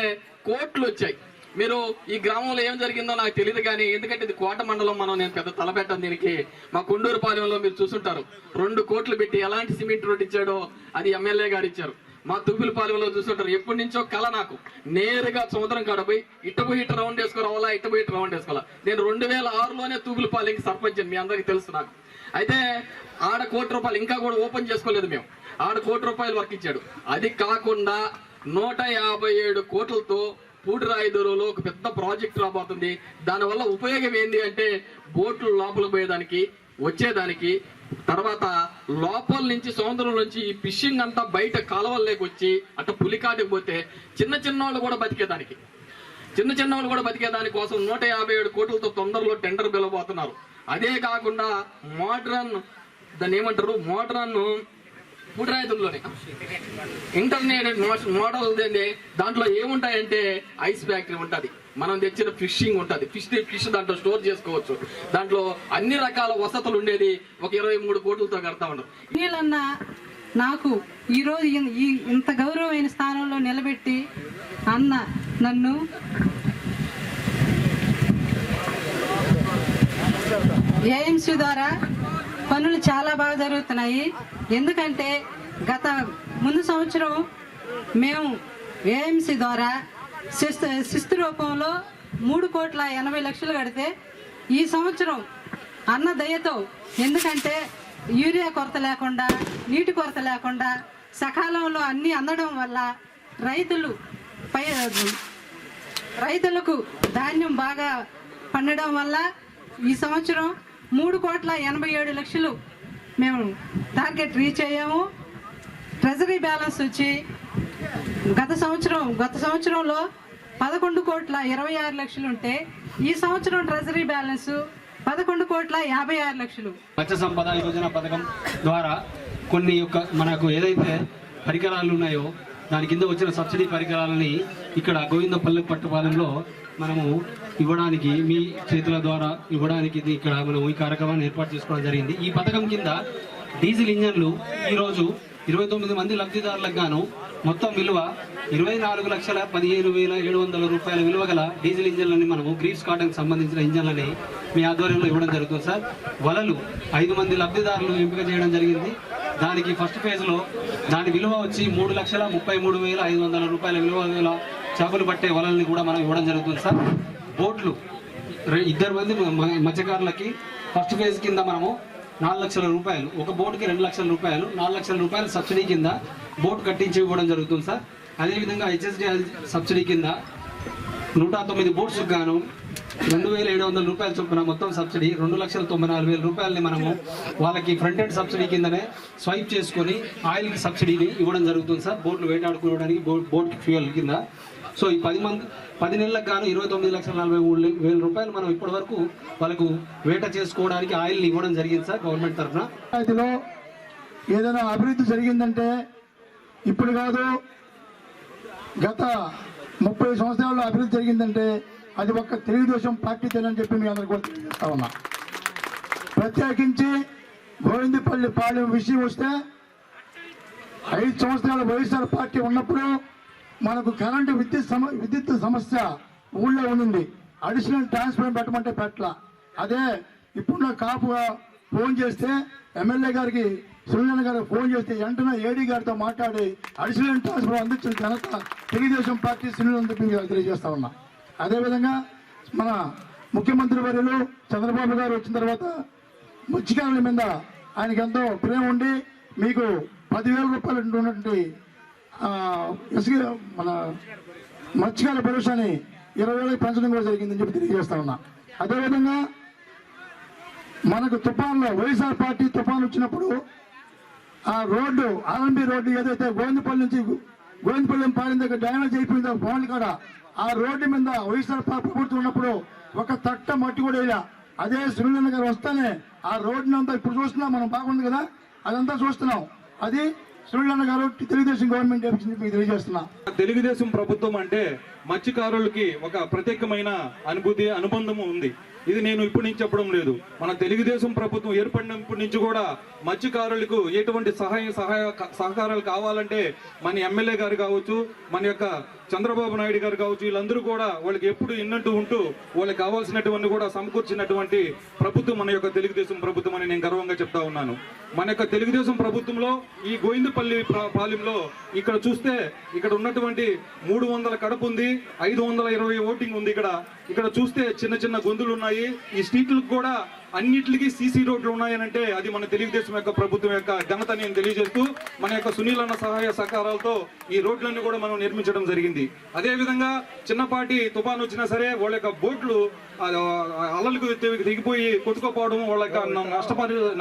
కోట్లు వచ్చాయి. మీరు ఈ గ్రామంలో ఏం జరిగిందో నాకు తెలియదు కానీ, ఎందుకంటే ఇది కోట మండలం, నేను పెద్ద తలపెట్టాను దీనికి. మా కొండూరు పాలెంలో మీరు చూస్తుంటారు, 2 కోట్లు పెట్టి ఎలాంటి సిమెంట్ రోడ్ ఇచ్చాడో అది ఎమ్మెల్యే గారు ఇచ్చారు. మా తుబ్బుల పాలెంలో చూస్తుంటారు, ఎప్పటి నుంచో కళ నాకు, నేరుగా సముద్రం కాడ పోయి ఇటు రౌండ్ వేసుకోవాలా, ఇటు రౌండ్ వేసుకోవాలా. నేను 2006లోనే తుబ్బుల పాలెంకి సర్పంచ్, మీ అందరికీ తెలుసు నాకు. అయితే ఆడ ₹1 కోటి ఇంకా కూడా ఓపెన్ చేసుకోలేదు మేము. ఆడ ₹1 కోటి వర్క్ ఇచ్చాడు. అది కాకుండా 157 కోట్లతో పూడిరాయిదూరులో ఒక పెద్ద ప్రాజెక్ట్ రాబోతుంది. దానివల్ల ఉపయోగం ఏంటి అంటే, బోట్లు లోపల పోయేదానికి, వచ్చేదానికి, తర్వాత లోపల నుంచి సముద్రం నుంచి ఈ ఫిషింగ్ అంతా బయట కాలువల్లోకి వచ్చి అట్లా పులికాటికి పోతే చిన్న వాళ్ళు కూడా బతికేదానికి, కోసం 157 కోట్లతో తొందరలో టెండర్ పిలవబోతున్నారు. అదే కాకుండా మోడ్రన్, దాన్ని ఏమంటారు, మోడ్రన్ పూడిరాయిదూరులోనే ఇంటర్నేటెడ్ మోడల్, దాంట్లో ఏముంటాయంటే ఐస్ ఫ్యాక్టరీ ఉంటుంది, మనం తెచ్చిన ఫిషింగ్ ఉంటుంది, ఫిష్ దాంట్లో స్టోర్ చేసుకోవచ్చు, దాంట్లో అన్ని రకాల వసతులు ఉండేది. ఒక 23 కోట్లతో కడతా ఉండరు. నీళ్ళన్నా నాకు ఈరోజు ఇంత గౌరవమైన స్థానంలో నిలబెట్టి అన్న నన్ను ఏఎంసీ ద్వారా పనులు చాలా బాగా జరుగుతున్నాయి. ఎందుకంటే ముందు సంవత్సరం మేము ఏఎంసీ ద్వారా శిస్తు రూపంలో 3,80,00,000 కడితే, ఈ సంవత్సరం అన్న దయతో, ఎందుకంటే యూరియా కొరత లేకుండా, నీటి కొరత లేకుండా సకాలంలో అన్నీ అందడం వల్ల రైతులకు ధాన్యం బాగా పండడం వల్ల ఈ సంవత్సరం 3,87,00,000 మేము టార్గెట్ రీచ్ అయ్యాము. ట్రెజరీ బ్యాలెన్స్ వచ్చి గత సంవత్సరంలో 11,26,00,000 ఉంటే, ఈ సంవత్సరం ట్రెజరీ బ్యాలెన్స్ 11,56,00,000. మత్స్య సంపద యోజన పథకం ద్వారా కొన్ని మనకు ఏదైతే పరికరాలు ఉన్నాయో దాని కింద వచ్చిన సబ్సిడీ పరికరాలని ఇక్కడ గోవిందపల్లి పట్టుపాలెంలో మనము ఇవ్వడానికి, మీ చేతుల ద్వారా ఇవ్వడానికి ఇక్కడ మనం ఈ కార్యక్రమాన్ని ఏర్పాటు చేసుకోవడం జరిగింది. ఈ పథకం కింద డీజిల్ ఇంజన్లు ఈరోజు 29 మంది లబ్ధిదారులకు గాను మొత్తం విలువ 24,15,700 రూపాయల విలువ గల డీజిల్ ఇంజన్లని మనము గ్రీవ్స్ కాటన్కి సంబంధించిన ఇంజన్లని మీ ఆధ్వర్యంలో ఇవ్వడం జరుగుతుంది సార్. వలలు 5 మంది లబ్ధిదారులు ఎంపిక చేయడం జరిగింది. దానికి ఫస్ట్ ఫేజ్లో దాని విలువ వచ్చి 3,33,500 రూపాయల విలువ గల చేపలు పట్టే వలల్ని కూడా మనం ఇవ్వడం జరుగుతుంది సార్. బోట్లు 2 మంది మత్స్యకారులకి ఫస్ట్ ఫేజ్ కింద మనము 4 లక్షల రూపాయలు, ఒక బోటుకి 2 లక్షల రూపాయలు, 4 లక్షల రూపాయలు సబ్సిడీ కింద బోట్ కట్టించి ఇవ్వడం జరుగుతుంది సార్. అదేవిధంగా హెచ్ఎస్డిఎల్ సబ్సిడీ కింద 109 బోట్స్కి గాను 2,700 రూపాయలు చొప్పున మొత్తం సబ్సిడీ 2,94,000 రూపాయలని మనము వాళ్ళకి ఫ్రంట్ ఎండ్ సబ్సిడీ కిందనే స్వైప్ చేసుకొని ఆయిల్కి సబ్సిడీని ఇవ్వడం జరుగుతుంది సార్. బోట్లు వేటాడుకోవడానికి బోట్ ఫ్యూయల్ కింద. సో ఈ 10 నెలలకు గాను 29,43,000 రూపాయలు మనం ఇప్పటి వరకు వాళ్ళకు వేట చేసుకోవడానికి ఆయిల్ని ఇవ్వడం జరిగింది సార్ గవర్నమెంట్ తరఫున. పంచాయతీలో ఏదైనా అభివృద్ధి జరిగిందంటే ఇప్పుడు కాదు, గత 30 సంవత్సరాల్లో అభివృద్ధి జరిగిందంటే అది ఒక్క తెలుగుదేశం పార్టీతోనని చెప్పి మీ అందరికీ కూడా తెలియజేస్తా ఉన్నా. ప్రత్యేకించి గోవిందపల్లి పాలెం విషయం వస్తే 5 సంవత్సరాల వైఎస్ఆర్ పార్టీ ఉన్నప్పుడు మనకు కరెంటు విద్యుత్ సమస్య ఊళ్ళో ఉండింది. అడిషనల్ ట్రాన్స్ఫర్ పెట్టమంటే పెట్టల. అదే ఇప్పుడున్న కాపుగా ఫోన్ చేస్తే ఎమ్మెల్యే గారికి సురేంద్ర గారికి ఫోన్ చేస్తే వెంటనే ఏడీ గారితో మాట్లాడి అడిషనల్ ట్రాన్స్ఫర్ అందించిన ఘనత తెలుగుదేశం పార్టీ శ్రేణులను చెప్పి తెలియజేస్తా ఉన్నా. అదేవిధంగా మన ముఖ్యమంత్రి వర్యులు చంద్రబాబు గారు వచ్చిన తర్వాత మత్స్యకారుల మీద ఆయనకి ఎంతో ప్రేమ ఉండి మీకు 10,000 రూపాయలు ఉన్నటువంటి మన మత్స్యకారుల భరోసాని 20,000 పెంచడం కూడా జరిగిందని చెప్పి తెలియజేస్తా ఉన్నా. అదేవిధంగా మనకు తుఫాన్లో వైఎస్ఆర్ పార్టీ తుఫాన్ వచ్చినప్పుడు ఆ రోడ్డు ఆర్ఎంబి రోడ్డు ఏదైతే గోవిందపల్లి నుంచి గోవిందపల్లి పాలెం దగ్గర డ్యామేజ్ అయిపోయిందో ఫోన్లు కాడ ఆ రోడ్డు మీద వైఎస్ఆర్ ప్రభుత్వం ఉన్నప్పుడు ఒక తట్ట మట్టి కూడా ఇలా. అదే సురేంద్ర గారు వస్తేనే ఆ రోడ్డుని అంతా ఇప్పుడు చూస్తున్నాం మనం, బాగుంది కదా, అదంతా చూస్తున్నాం. అది సురేంద్ర గారు తెలుగుదేశం గవర్నమెంట్ మీకు తెలియజేస్తున్నా. తెలుగుదేశం ప్రభుత్వం అంటే మత్స్యకారులకి ఒక ప్రత్యేకమైన అనుబంధము ఉంది. ఇది నేను ఇప్పటి నుంచి చెప్పడం లేదు. మన తెలుగుదేశం ప్రభుత్వం ఏర్పడినప్పటి నుంచి కూడా మత్స్యకారులకు ఎటువంటి సహకారాలు కావాలంటే మన ఎమ్మెల్యే గారు కావచ్చు, మన యొక్క చంద్రబాబు నాయుడు గారు కావచ్చు, వీళ్ళందరూ కూడా వాళ్ళకి ఎప్పుడు ఇన్నట్టు ఉంటూ వాళ్ళకి కావాల్సినటువంటి కూడా సమకూర్చినటువంటి ప్రభుత్వం మన యొక్క తెలుగుదేశం ప్రభుత్వం అని నేను గర్వంగా చెప్తా ఉన్నాను. మన యొక్క తెలుగుదేశం ప్రభుత్వంలో ఈ గోవిందపల్లి పాలెంలో ఇక్కడ చూస్తే ఇక్కడ ఉన్నటువంటి 300 కడప ఉంది, 520 ఓటింగ్ ఉంది. ఇక్కడ చూస్తే చిన్న చిన్న గొంతులు ఉన్నాయి. ఈ స్ట్రీట్లకు కూడా అన్నిటికీ సీసీ రోడ్లు ఉన్నాయనంటే అది మన తెలుగుదేశం యొక్క ప్రభుత్వం యొక్క ఘనత నేను తెలియజేస్తూ, మన యొక్క సునీల్ అన్న సహాయ సహకారాలతో ఈ రోడ్లన్నీ కూడా మనం నిర్మించడం జరిగింది. అదేవిధంగా చిన్నపాటి తుఫాను వచ్చినా సరే వాళ్ళ యొక్క బోట్లు అలలకు దిగిపోయి కొట్టుకోపోవడం, వాళ్ళ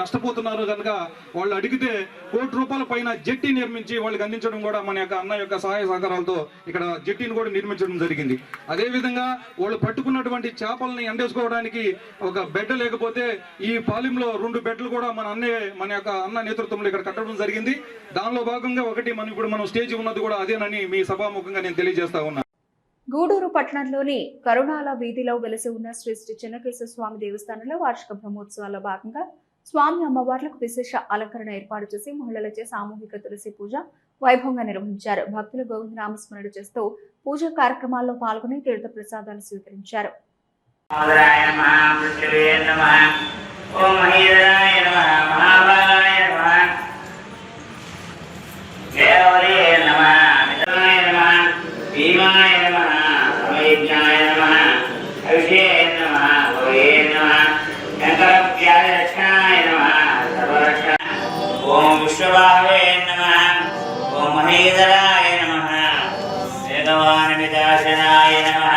నష్టపోతున్నారు కనుక వాళ్ళు అడిగితే ₹1,00,00,000 పైన జెట్టి నిర్మించి వాళ్ళకి అందించడం కూడా మన యొక్క అన్న యొక్క సహాయ సహకారాలతో ఇక్కడ జెట్టిని కూడా నిర్మించడం జరిగింది. అదేవిధంగా వాళ్ళు పట్టుకున్నటువంటి చేపల్ని ఎండేసుకోవడానికి ఒక బెడ్ లేకపోతే ఈ పాలెంలో 2 బెడ్లు కూడా మన యొక్క అన్న నేతృత్వంలో ఇక్కడ కట్టడం జరిగింది. దానిలో భాగంగా ఒకటి మనం స్టేజ్ ఉన్నది కూడా అదేనని మీ సభాముఖంగా నేను తెలియజేస్తా ఉన్నా. గూడూరు పట్టణంలోని కరుణాల వీధిలో వెలసి ఉన్న శ్రీ శ్రీ చెన్నకేశ్వర స్వామి దేవస్థానంలో వార్షిక బ్రహ్మోత్సవాల్లో భాగంగా స్వామి అమ్మవార్లకు విశేష అలంకరణ ఏర్పాటు చేసి మహిళలచే సామూహిక తులసి పూజ వైభవంగా నిర్వహించారు. భక్తులు గోవింద నామస్మరణ చేస్తూ పూజా కార్యక్రమాల్లో పాల్గొని తీర్థ ప్రసాదాలు స్వీకరించారు. ఓం విష్ణుభావే నమః. ఓం మహేంద్రాయ నమః. వేగవాన్ విదాశనాయ నమః.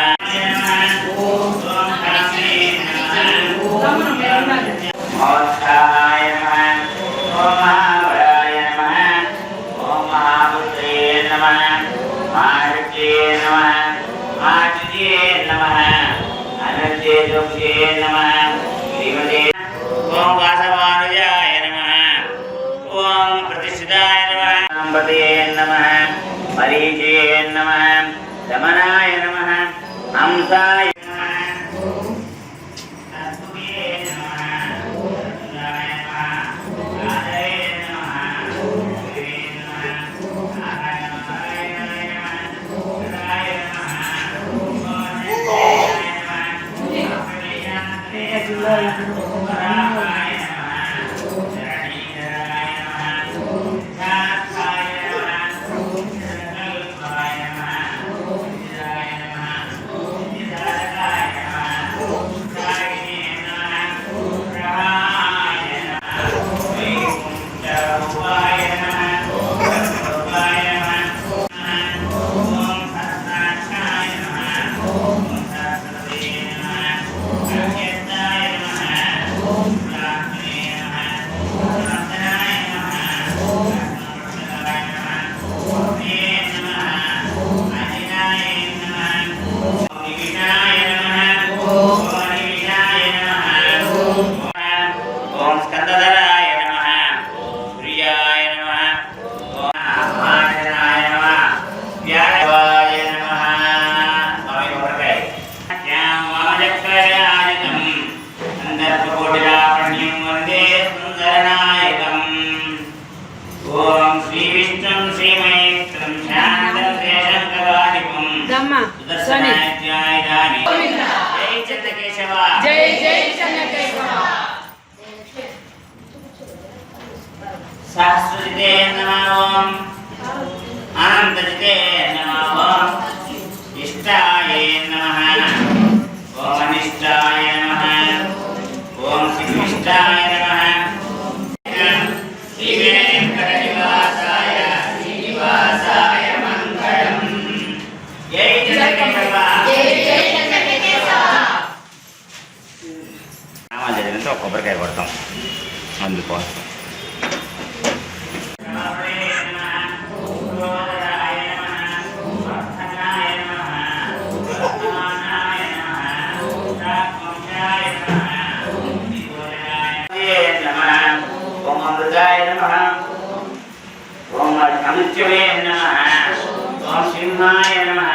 మోక్షాయ నమః. ఓం మహాబలాయ నమః. ఓం మహాపుత్రే నమః. మారుతే నమః. మారుతే నమః. అనంతే దుఃఖే నమః. శ్రీమతే ఓం వాసవానుజాయ నమః. ఓం ప్రతిష్ఠితాయ నమః. అంబతే నమః. మరీచే నమః. దమనాయ నమః. హంసాయ శ్రీ విష్ణుం శ్రీమహేశ్వరం శాంతం శేషంకరాధిపం సుదర్శనాధ్యాయదాని జై చంద్రకేశవ జై జై చంద్రకేశవ సహస్రజితే నమః ఓం అనంతజితే నమః ఓం ఇష్టాయ నమః ఓం అనిష్టాయ నమః ఓం శ్రీకృష్ణాయ నమః శ్రీ వెంకటనివాసాయ శ్రీనివాసాయ మంగళం జై చంద్రకేశవ జై జై చంద్రకేశవ నామాలు చదివితే ఒక కొబ్బరికాయ కొడతాం అందుకోసం ఓం అమృతాయ నమః ఓం అమృత్యవే నమః ఓం సింహాయ నమః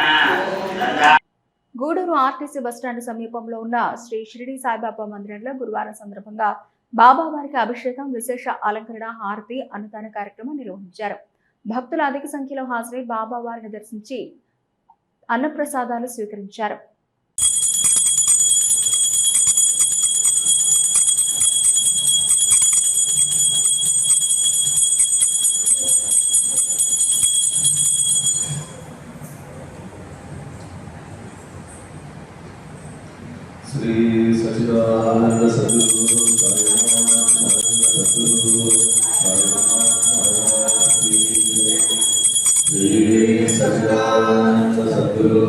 గూడూరు ఆర్టీసీ బస్టాండ్ సమీపంలో ఉన్న శ్రీ షిరిడి సాయిబాబా మందిరంలో గురువారం సందర్భంగా బాబావారికి అభిషేకం, విశేష అలంకరణ, హారతి, అన్నదాన కార్యక్రమం నిర్వహించారు. భక్తులు అధిక సంఖ్యలో హాజరై బాబావారిని దర్శించి అన్నప్రసాదాలు స్వీకరించారు. శ్రీ సచిదానంద సద్గురు సద్గురు శ్రీ సచిదానంద సద్గురు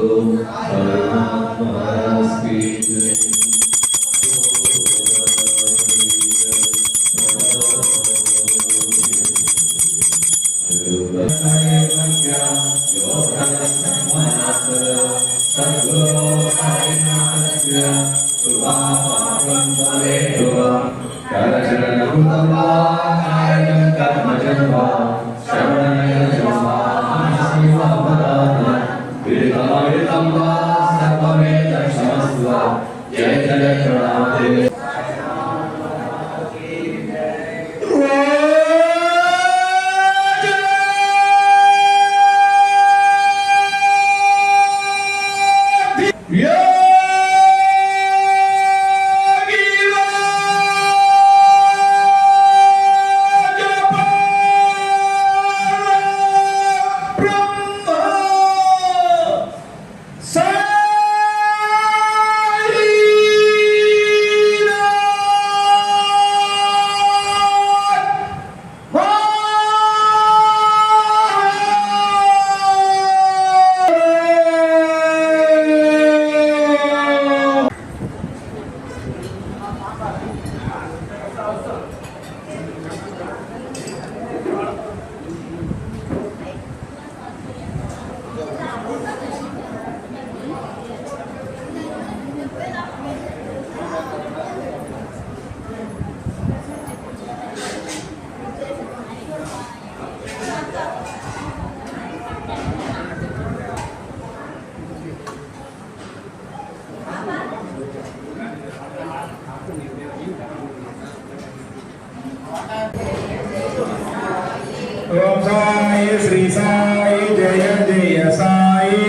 ఓం సాయి శ్రీ సాయి జయ జయ సాయి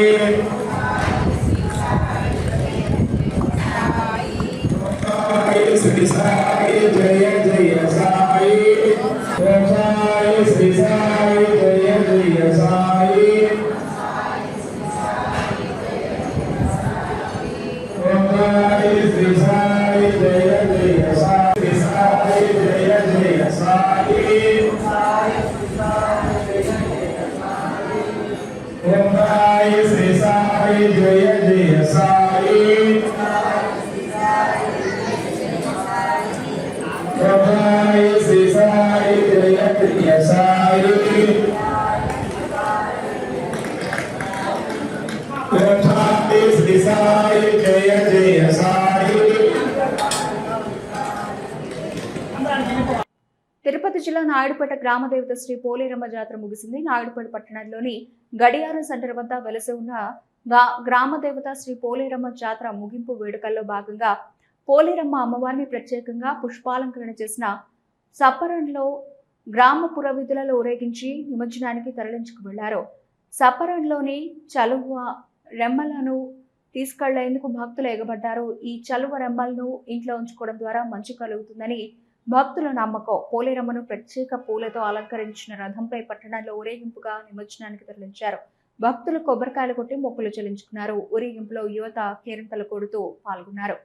శ్రీ సాయి జయ జయ సాయి ఓం సాయి శ్రీ సాయి జయ జయ సాయి ఓం సాయి శ్రీ సాయి జయ జయ సాయి సాయి జయ జయ సాయి ఓం సాయి శ్రీ సాయి జయ జయ సాయి ఓం సాయి శ్రీ సాయి జయ జయ సాయి ఓం సాయి శ్రీ సాయి జయ జయ సాయి. తిరుపతి జిల్లా నాయుడుపేట గ్రామదేవత శ్రీ పోలేరమ్మ జాతర ముగిసింది. నాయుడుపేట పట్టణంలోని గడియారం సెంటర్ వద్ద వెలసి ఉన్న గ్రామదేవత శ్రీ పోలేరమ్మ జాతర ముగింపు వేడుకల్లో భాగంగా పోలేరమ్మ అమ్మవారిని ప్రత్యేకంగా పుష్పాలంకరణ చేసిన సప్పరంలో గ్రామ పురవీధులలో ఊరేగించి నిమజ్జనానికి తరలించుకు వెళ్లారు. సపరంలోని చలువ రెమ్మలను తీసుకెళ్లేందుకు భక్తులు ఎగబడ్డారు. ఈ చలువ రెమ్మలను ఇంట్లో ఉంచుకోవడం ద్వారా మంచి కలుగుతుందని భక్తుల నమ్మకం. పోలేరమ్మను ప్రత్యేక పూలతో అలంకరించిన రథంపై పట్టణంలో ఊరేగింపుగా నిమజ్జనానికి తరలించారు. భక్తులు కొబ్బరికాయలు కొట్టి మొక్కులు చెల్లించుకున్నారు. ఊరేగింపులో యువత కేరింతలు కొడుతూ పాల్గొన్నారు.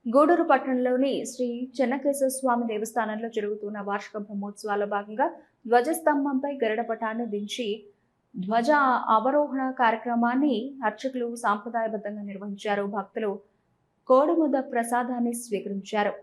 గూడూరు పట్టణంలోని శ్రీ చెన్నకేశ్వర స్వామి దేవస్థానంలో జరుగుతున్న వార్షిక బ్రహ్మోత్సవాల్లో భాగంగా ధ్వజస్తంభంపై గరుడపటాన్ని దించి ధ్వజ అవరోహణ కార్యక్రమాన్ని అర్చకులు సాంప్రదాయబద్ధంగా నిర్వహించారు. భక్తులు కోడిముద్ద ప్రసాదాన్ని స్వీకరించారు.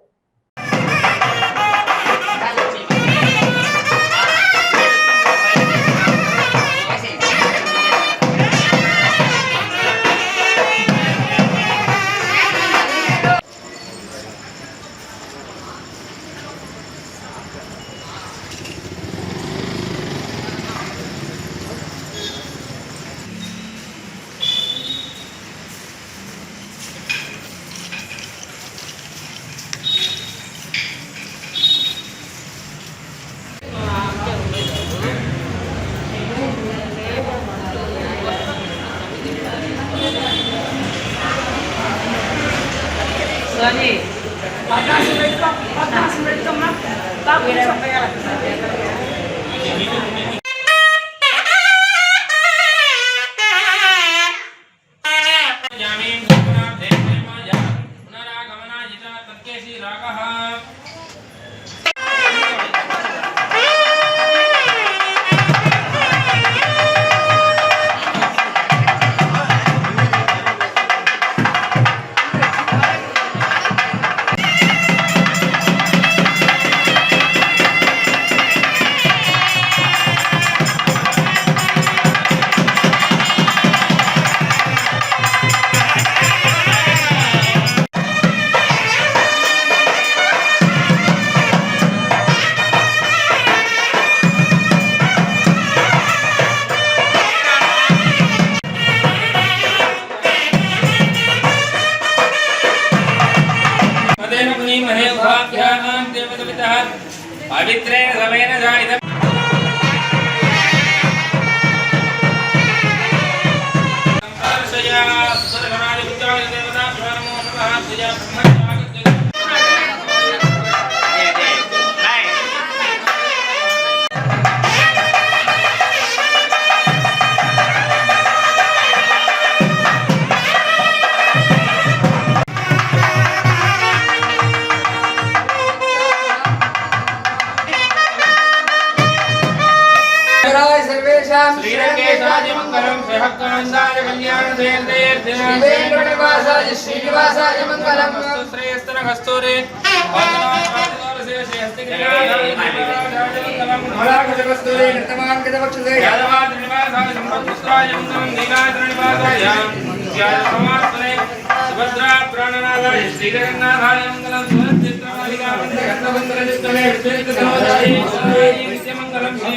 पवित्रेण समेन जायितम् संपर्शया सुरगणादि विद्याय देवता नमो नमः सुया శ్రీరంగేశాయ మంగళం శ్రీభక్తానందాయ కళ్యాణ వెంకటనివాసాయ శ్రీనివాసాయ మంగళం శ్రేయస్తర కస్తూరి సుభద్రా ప్రాణనాథాయ శ్రీజగన్నాథాయ మంగళం విద్యమంగళం శ్రీ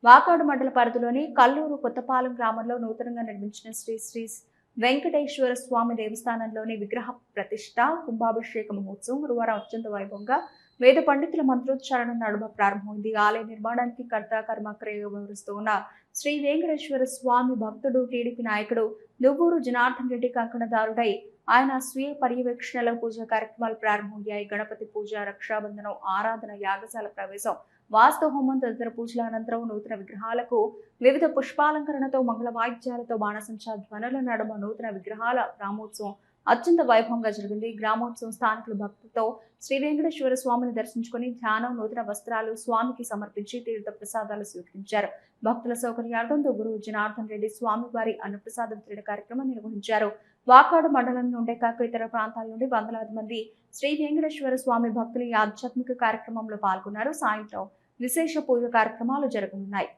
వాకాడు మండల పరిధిలోని కల్లూరు కొత్తపాలెం గ్రామంలో నూతనంగా నిర్మించిన శ్రీ శ్రీ వెంకటేశ్వర స్వామి దేవస్థానంలోని విగ్రహ ప్రతిష్ఠ కుంభాభిషేక మహోత్సవం గురువారం అత్యంత వైభవంగా వేద పండితుల మంత్రోచ్చారణ నడుమ ప్రారంభమైంది. ఆలయ నిర్మాణానికి కర్త కర్మక్రియగా వ్యవహరిస్తూ ఉన్న శ్రీ వెంకటేశ్వర స్వామి భక్తుడు టీడీపీ నాయకుడు దువ్వూరు జనార్దన్ రెడ్డి కంకణదారుడై ఆయన స్వీయ పర్యవేక్షణలో పూజా కార్యక్రమాలు ప్రారంభమయ్యాయి. గణపతి పూజ, రక్షాబంధనం, ఆరాధన, యాగశాల ప్రవేశం, వాస్తు హోమం తదితర పూజల అనంతరం నూతన విగ్రహాలకు వివిధ పుష్పాలంకరణతో మంగళ వాయిద్యాలతో బాణసంచా ధ్వనుల నడుమ నూతన విగ్రహాల గ్రామోత్సవం అత్యంత వైభవంగా జరిగింది. గ్రామోత్సవం స్థానికులు భక్తితో శ్రీ వెంకటేశ్వర స్వామిని దర్శించుకుని ధ్యానం, నూతన వస్త్రాలు స్వామికి సమర్పించి తీర్థ ప్రసాదాలు స్వీకరించారు. భక్తుల సౌకర్యార్థం దువ్వూరు జనార్దన్ రెడ్డి స్వామివారి అన్నప్రసాద వితరణ కార్యక్రమం నిర్వహించారు. వాకాడు మండలం నుండే కాక ఇతర ప్రాంతాల నుండి వందలాది మంది శ్రీ వెంకటేశ్వర స్వామి భక్తులు ఈ ఆధ్యాత్మిక కార్యక్రమంలో పాల్గొన్నారు. సాయంత్రం విశేష పూజ కార్యక్రమాలు జరగనున్నాయి.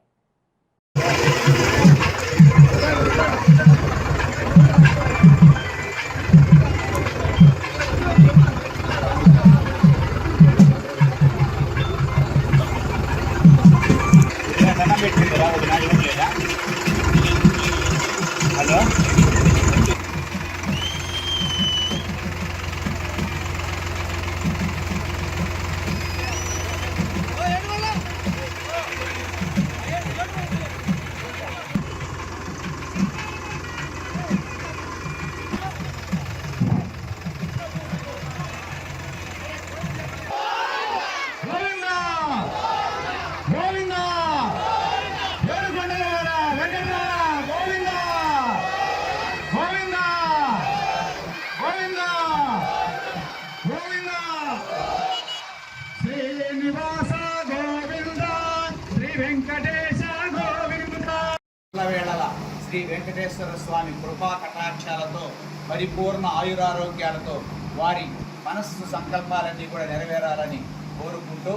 శ్రీ వెంకటేశ్వర స్వామి కృపా కటాక్షాలతో పరిపూర్ణ ఆయురారోగ్యాలతో వారి మనస్సు సంకల్పాలన్నీ కూడా నెరవేరాలని కోరుకుంటూ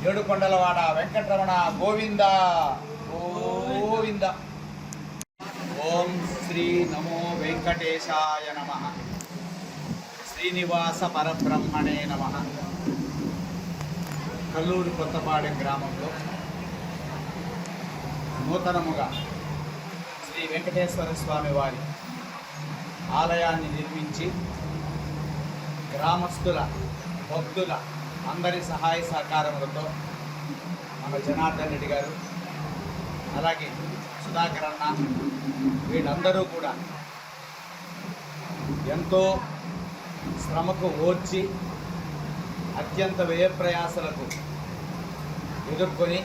ఏడుకొండలవాడ వెంకటరమణ గోవింద గోవింద. ఓం శ్రీ నమో వెంకటేశాయ నమః. శ్రీనివాస పరబ్రహ్మణే నమః. కల్లూరు కొత్తపాడెం గ్రామంలో నూతనముగా శ్రీ వెంకటేశ్వర స్వామి వారి ఆలయాన్ని నిర్మించి గ్రామస్తుల భక్తుల అందరి సహాయ సహకారములతో మన జనార్దన్ రెడ్డి గారు అలాగే సుధాకర్ అన్న వీళ్ళందరూ కూడా ఎంతో శ్రమకు ఓర్చి అత్యంత వ్యయప్రయాసలకు ఎదుర్కొని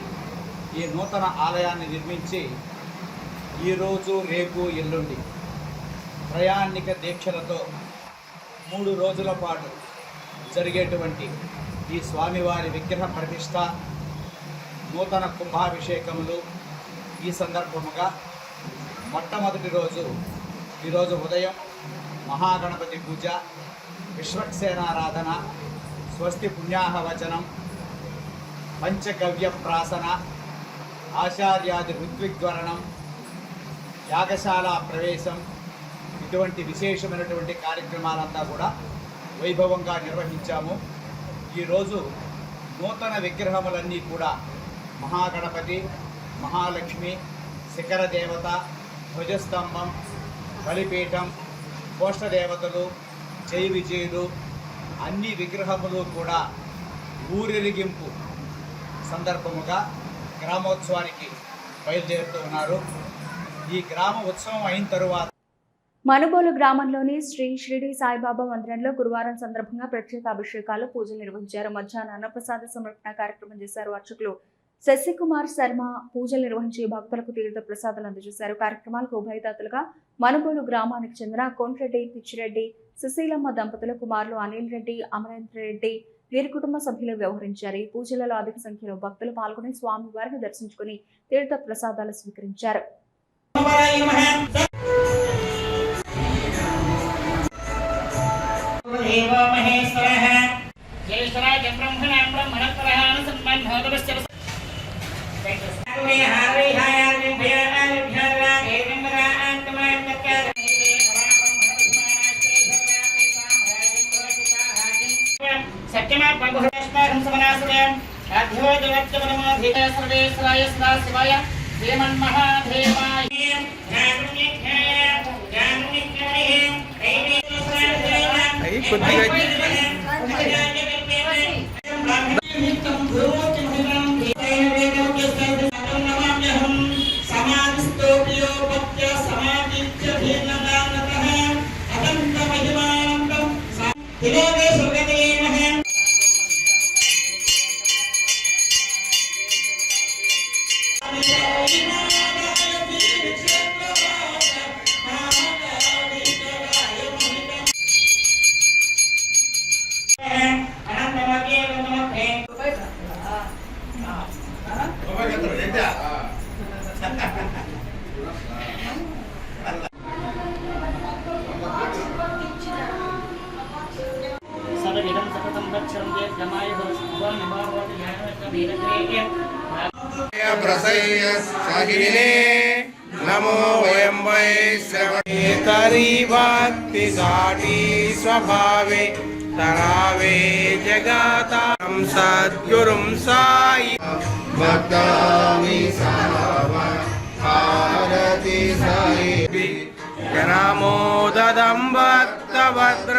ఈ నూతన ఆలయాన్ని నిర్మించి ఈరోజు రేపు ఎల్లుండి ప్రయాణిక దీక్షలతో 3 రోజుల పాటు జరిగేటువంటి ఈ స్వామివారి విగ్రహ ప్రతిష్ట నూతన కుంభాభిషేకములు ఈ సందర్భముగా మొట్టమొదటి రోజు ఈరోజు ఉదయం మహాగణపతి పూజ, విశ్వక్సేనారాధన, స్వస్తి పుణ్యాహవచనం, పంచగవ్య ప్రాసన, ఆచార్యాది ఋత్విగ్వరణం, యాగశాల ప్రవేశం, ఇటువంటి విశేషమైనటువంటి కార్యక్రమాలంతా కూడా వైభవంగా నిర్వహించాము. ఈరోజు నూతన విగ్రహములన్నీ కూడా మహాగణపతి, మహాలక్ష్మి, శిఖర దేవత, ధ్వజస్తంభం, బలిపీఠం, కోష్టదేవతలు, జై విజయులు అన్ని విగ్రహములు కూడా ఊరేగింపు సందర్భముగా గ్రామోత్సవానికి బయలుదేరుతూ ఉన్నారు. ఈ గ్రామ ఉత్సవం అయిన తరువాత మనుబోలు గ్రామంలోని శ్రీ షిరిడి సాయిబాబా మందిరంలో గురువారం సందర్భంగా ప్రత్యేక అభిషేకాలు, పూజలు నిర్వహించారు. మధ్యాహ్నం అన్నప్రసాద సమర్పణ కార్యక్రమం చేశారు. అర్చకులు శశికుమార్ శర్మ పూజలు నిర్వహించి భక్తులకు తీర్థ ప్రసాదాలు అందజేశారు. కార్యక్రమాలకు ఉభయదాతలుగా మనుబోలు గ్రామానికి చెందిన కొండ్రెడ్డి, పిచ్చిరెడ్డి, సుశీలమ్మ దంపతుల కుమారులు అనిల్ రెడ్డి, అమరేంద్ర రెడ్డి వీరి కుటుంబ సభ్యులు వ్యవహరించారు. ఈ పూజలలో అధిక సంఖ్యలో భక్తులు పాల్గొని స్వామి వారిని దర్శించుకుని తీర్థ ప్రసాదాలు స్వీకరించారు. नमो वयं वै श्रवणे भक्ति घाटी स्वभावे तरावे जगतां सद्गुरुं साई भक्तामि भारती साई नमो ददं भक्तभद्र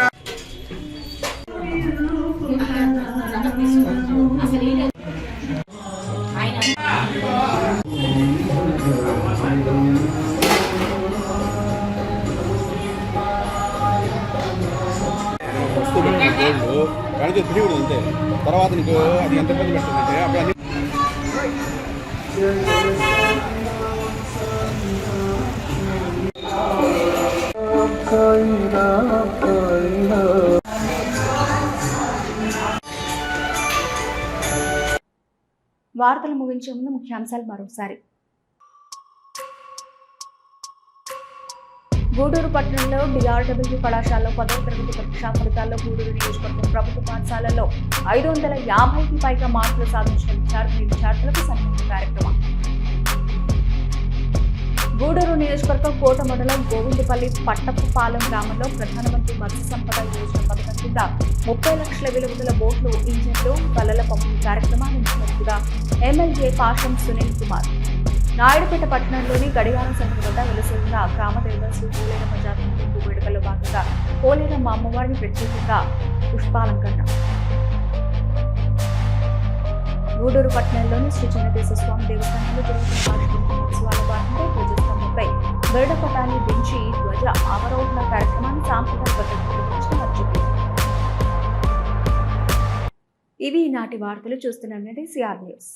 కనుక తిరిగి అంతే తర్వాత నీకు అది ఎంత ఇబ్బంది పెడుతుందంటే అప్పుడు వార్తలు ముగించే ముందు ముఖ్యాంశాలు మరోసారి. గూడూరు పట్టణంలో డిఆర్డబ్ల్యూ కళాశాలలో 10వ తరగతి పరీక్షా ఫలితాల్లో గూడూరు నియోజకవర్గం ప్రభుత్వ పాఠశాలల్లో 550కి పైగా మార్కులు సాధించిన విద్యార్థులకు సన్మాన కార్యక్రమం. గూడూరు నియోజకవర్గం కోట మండలం గోవిందపల్లి పట్టపుపాలెం గ్రామంలో ప్రధానమంత్రి మత్స్య సంపద యోజన పథకం కింద 30 లక్షల విలువగల బోట్లు, ఇంజన్లు, కలల పంపిణీ కార్యక్రమాన్ని నిర్వహించగా ఎమ్మెల్యే పాషం సునీల్ కుమార్. నాయుడుపేట పట్టణంలోని గడియారం సెంటర్ వద్ద వెలుసున్న గ్రామదేవత శ్రీ పోలేరమ్మ జాతర ముగింపు వేడుకల్లో భాగంగా పోలేరమ్మ అమ్మవారిని ప్రత్యేకంగా పుష్పాలంకరణ. గూడూరు పట్టణంలోని శ్రీ చిన్నకేశ్వర స్వామి దేవస్థానంలో జరుగుతున్న వార్షిక మహోత్సవాల భాగంగా ధ్వజస్తంభంపై గరుడ పటాన్ని దించి ధ్వజ ఆవరోహణ కార్యక్రమాన్ని సాంప్రదాయబద్ధంగా నిర్వహించిన అర్జునుడు. ఇవి ఈనాటి వార్తలు. చూస్తున్నాం సిఆర్ న్యూస్.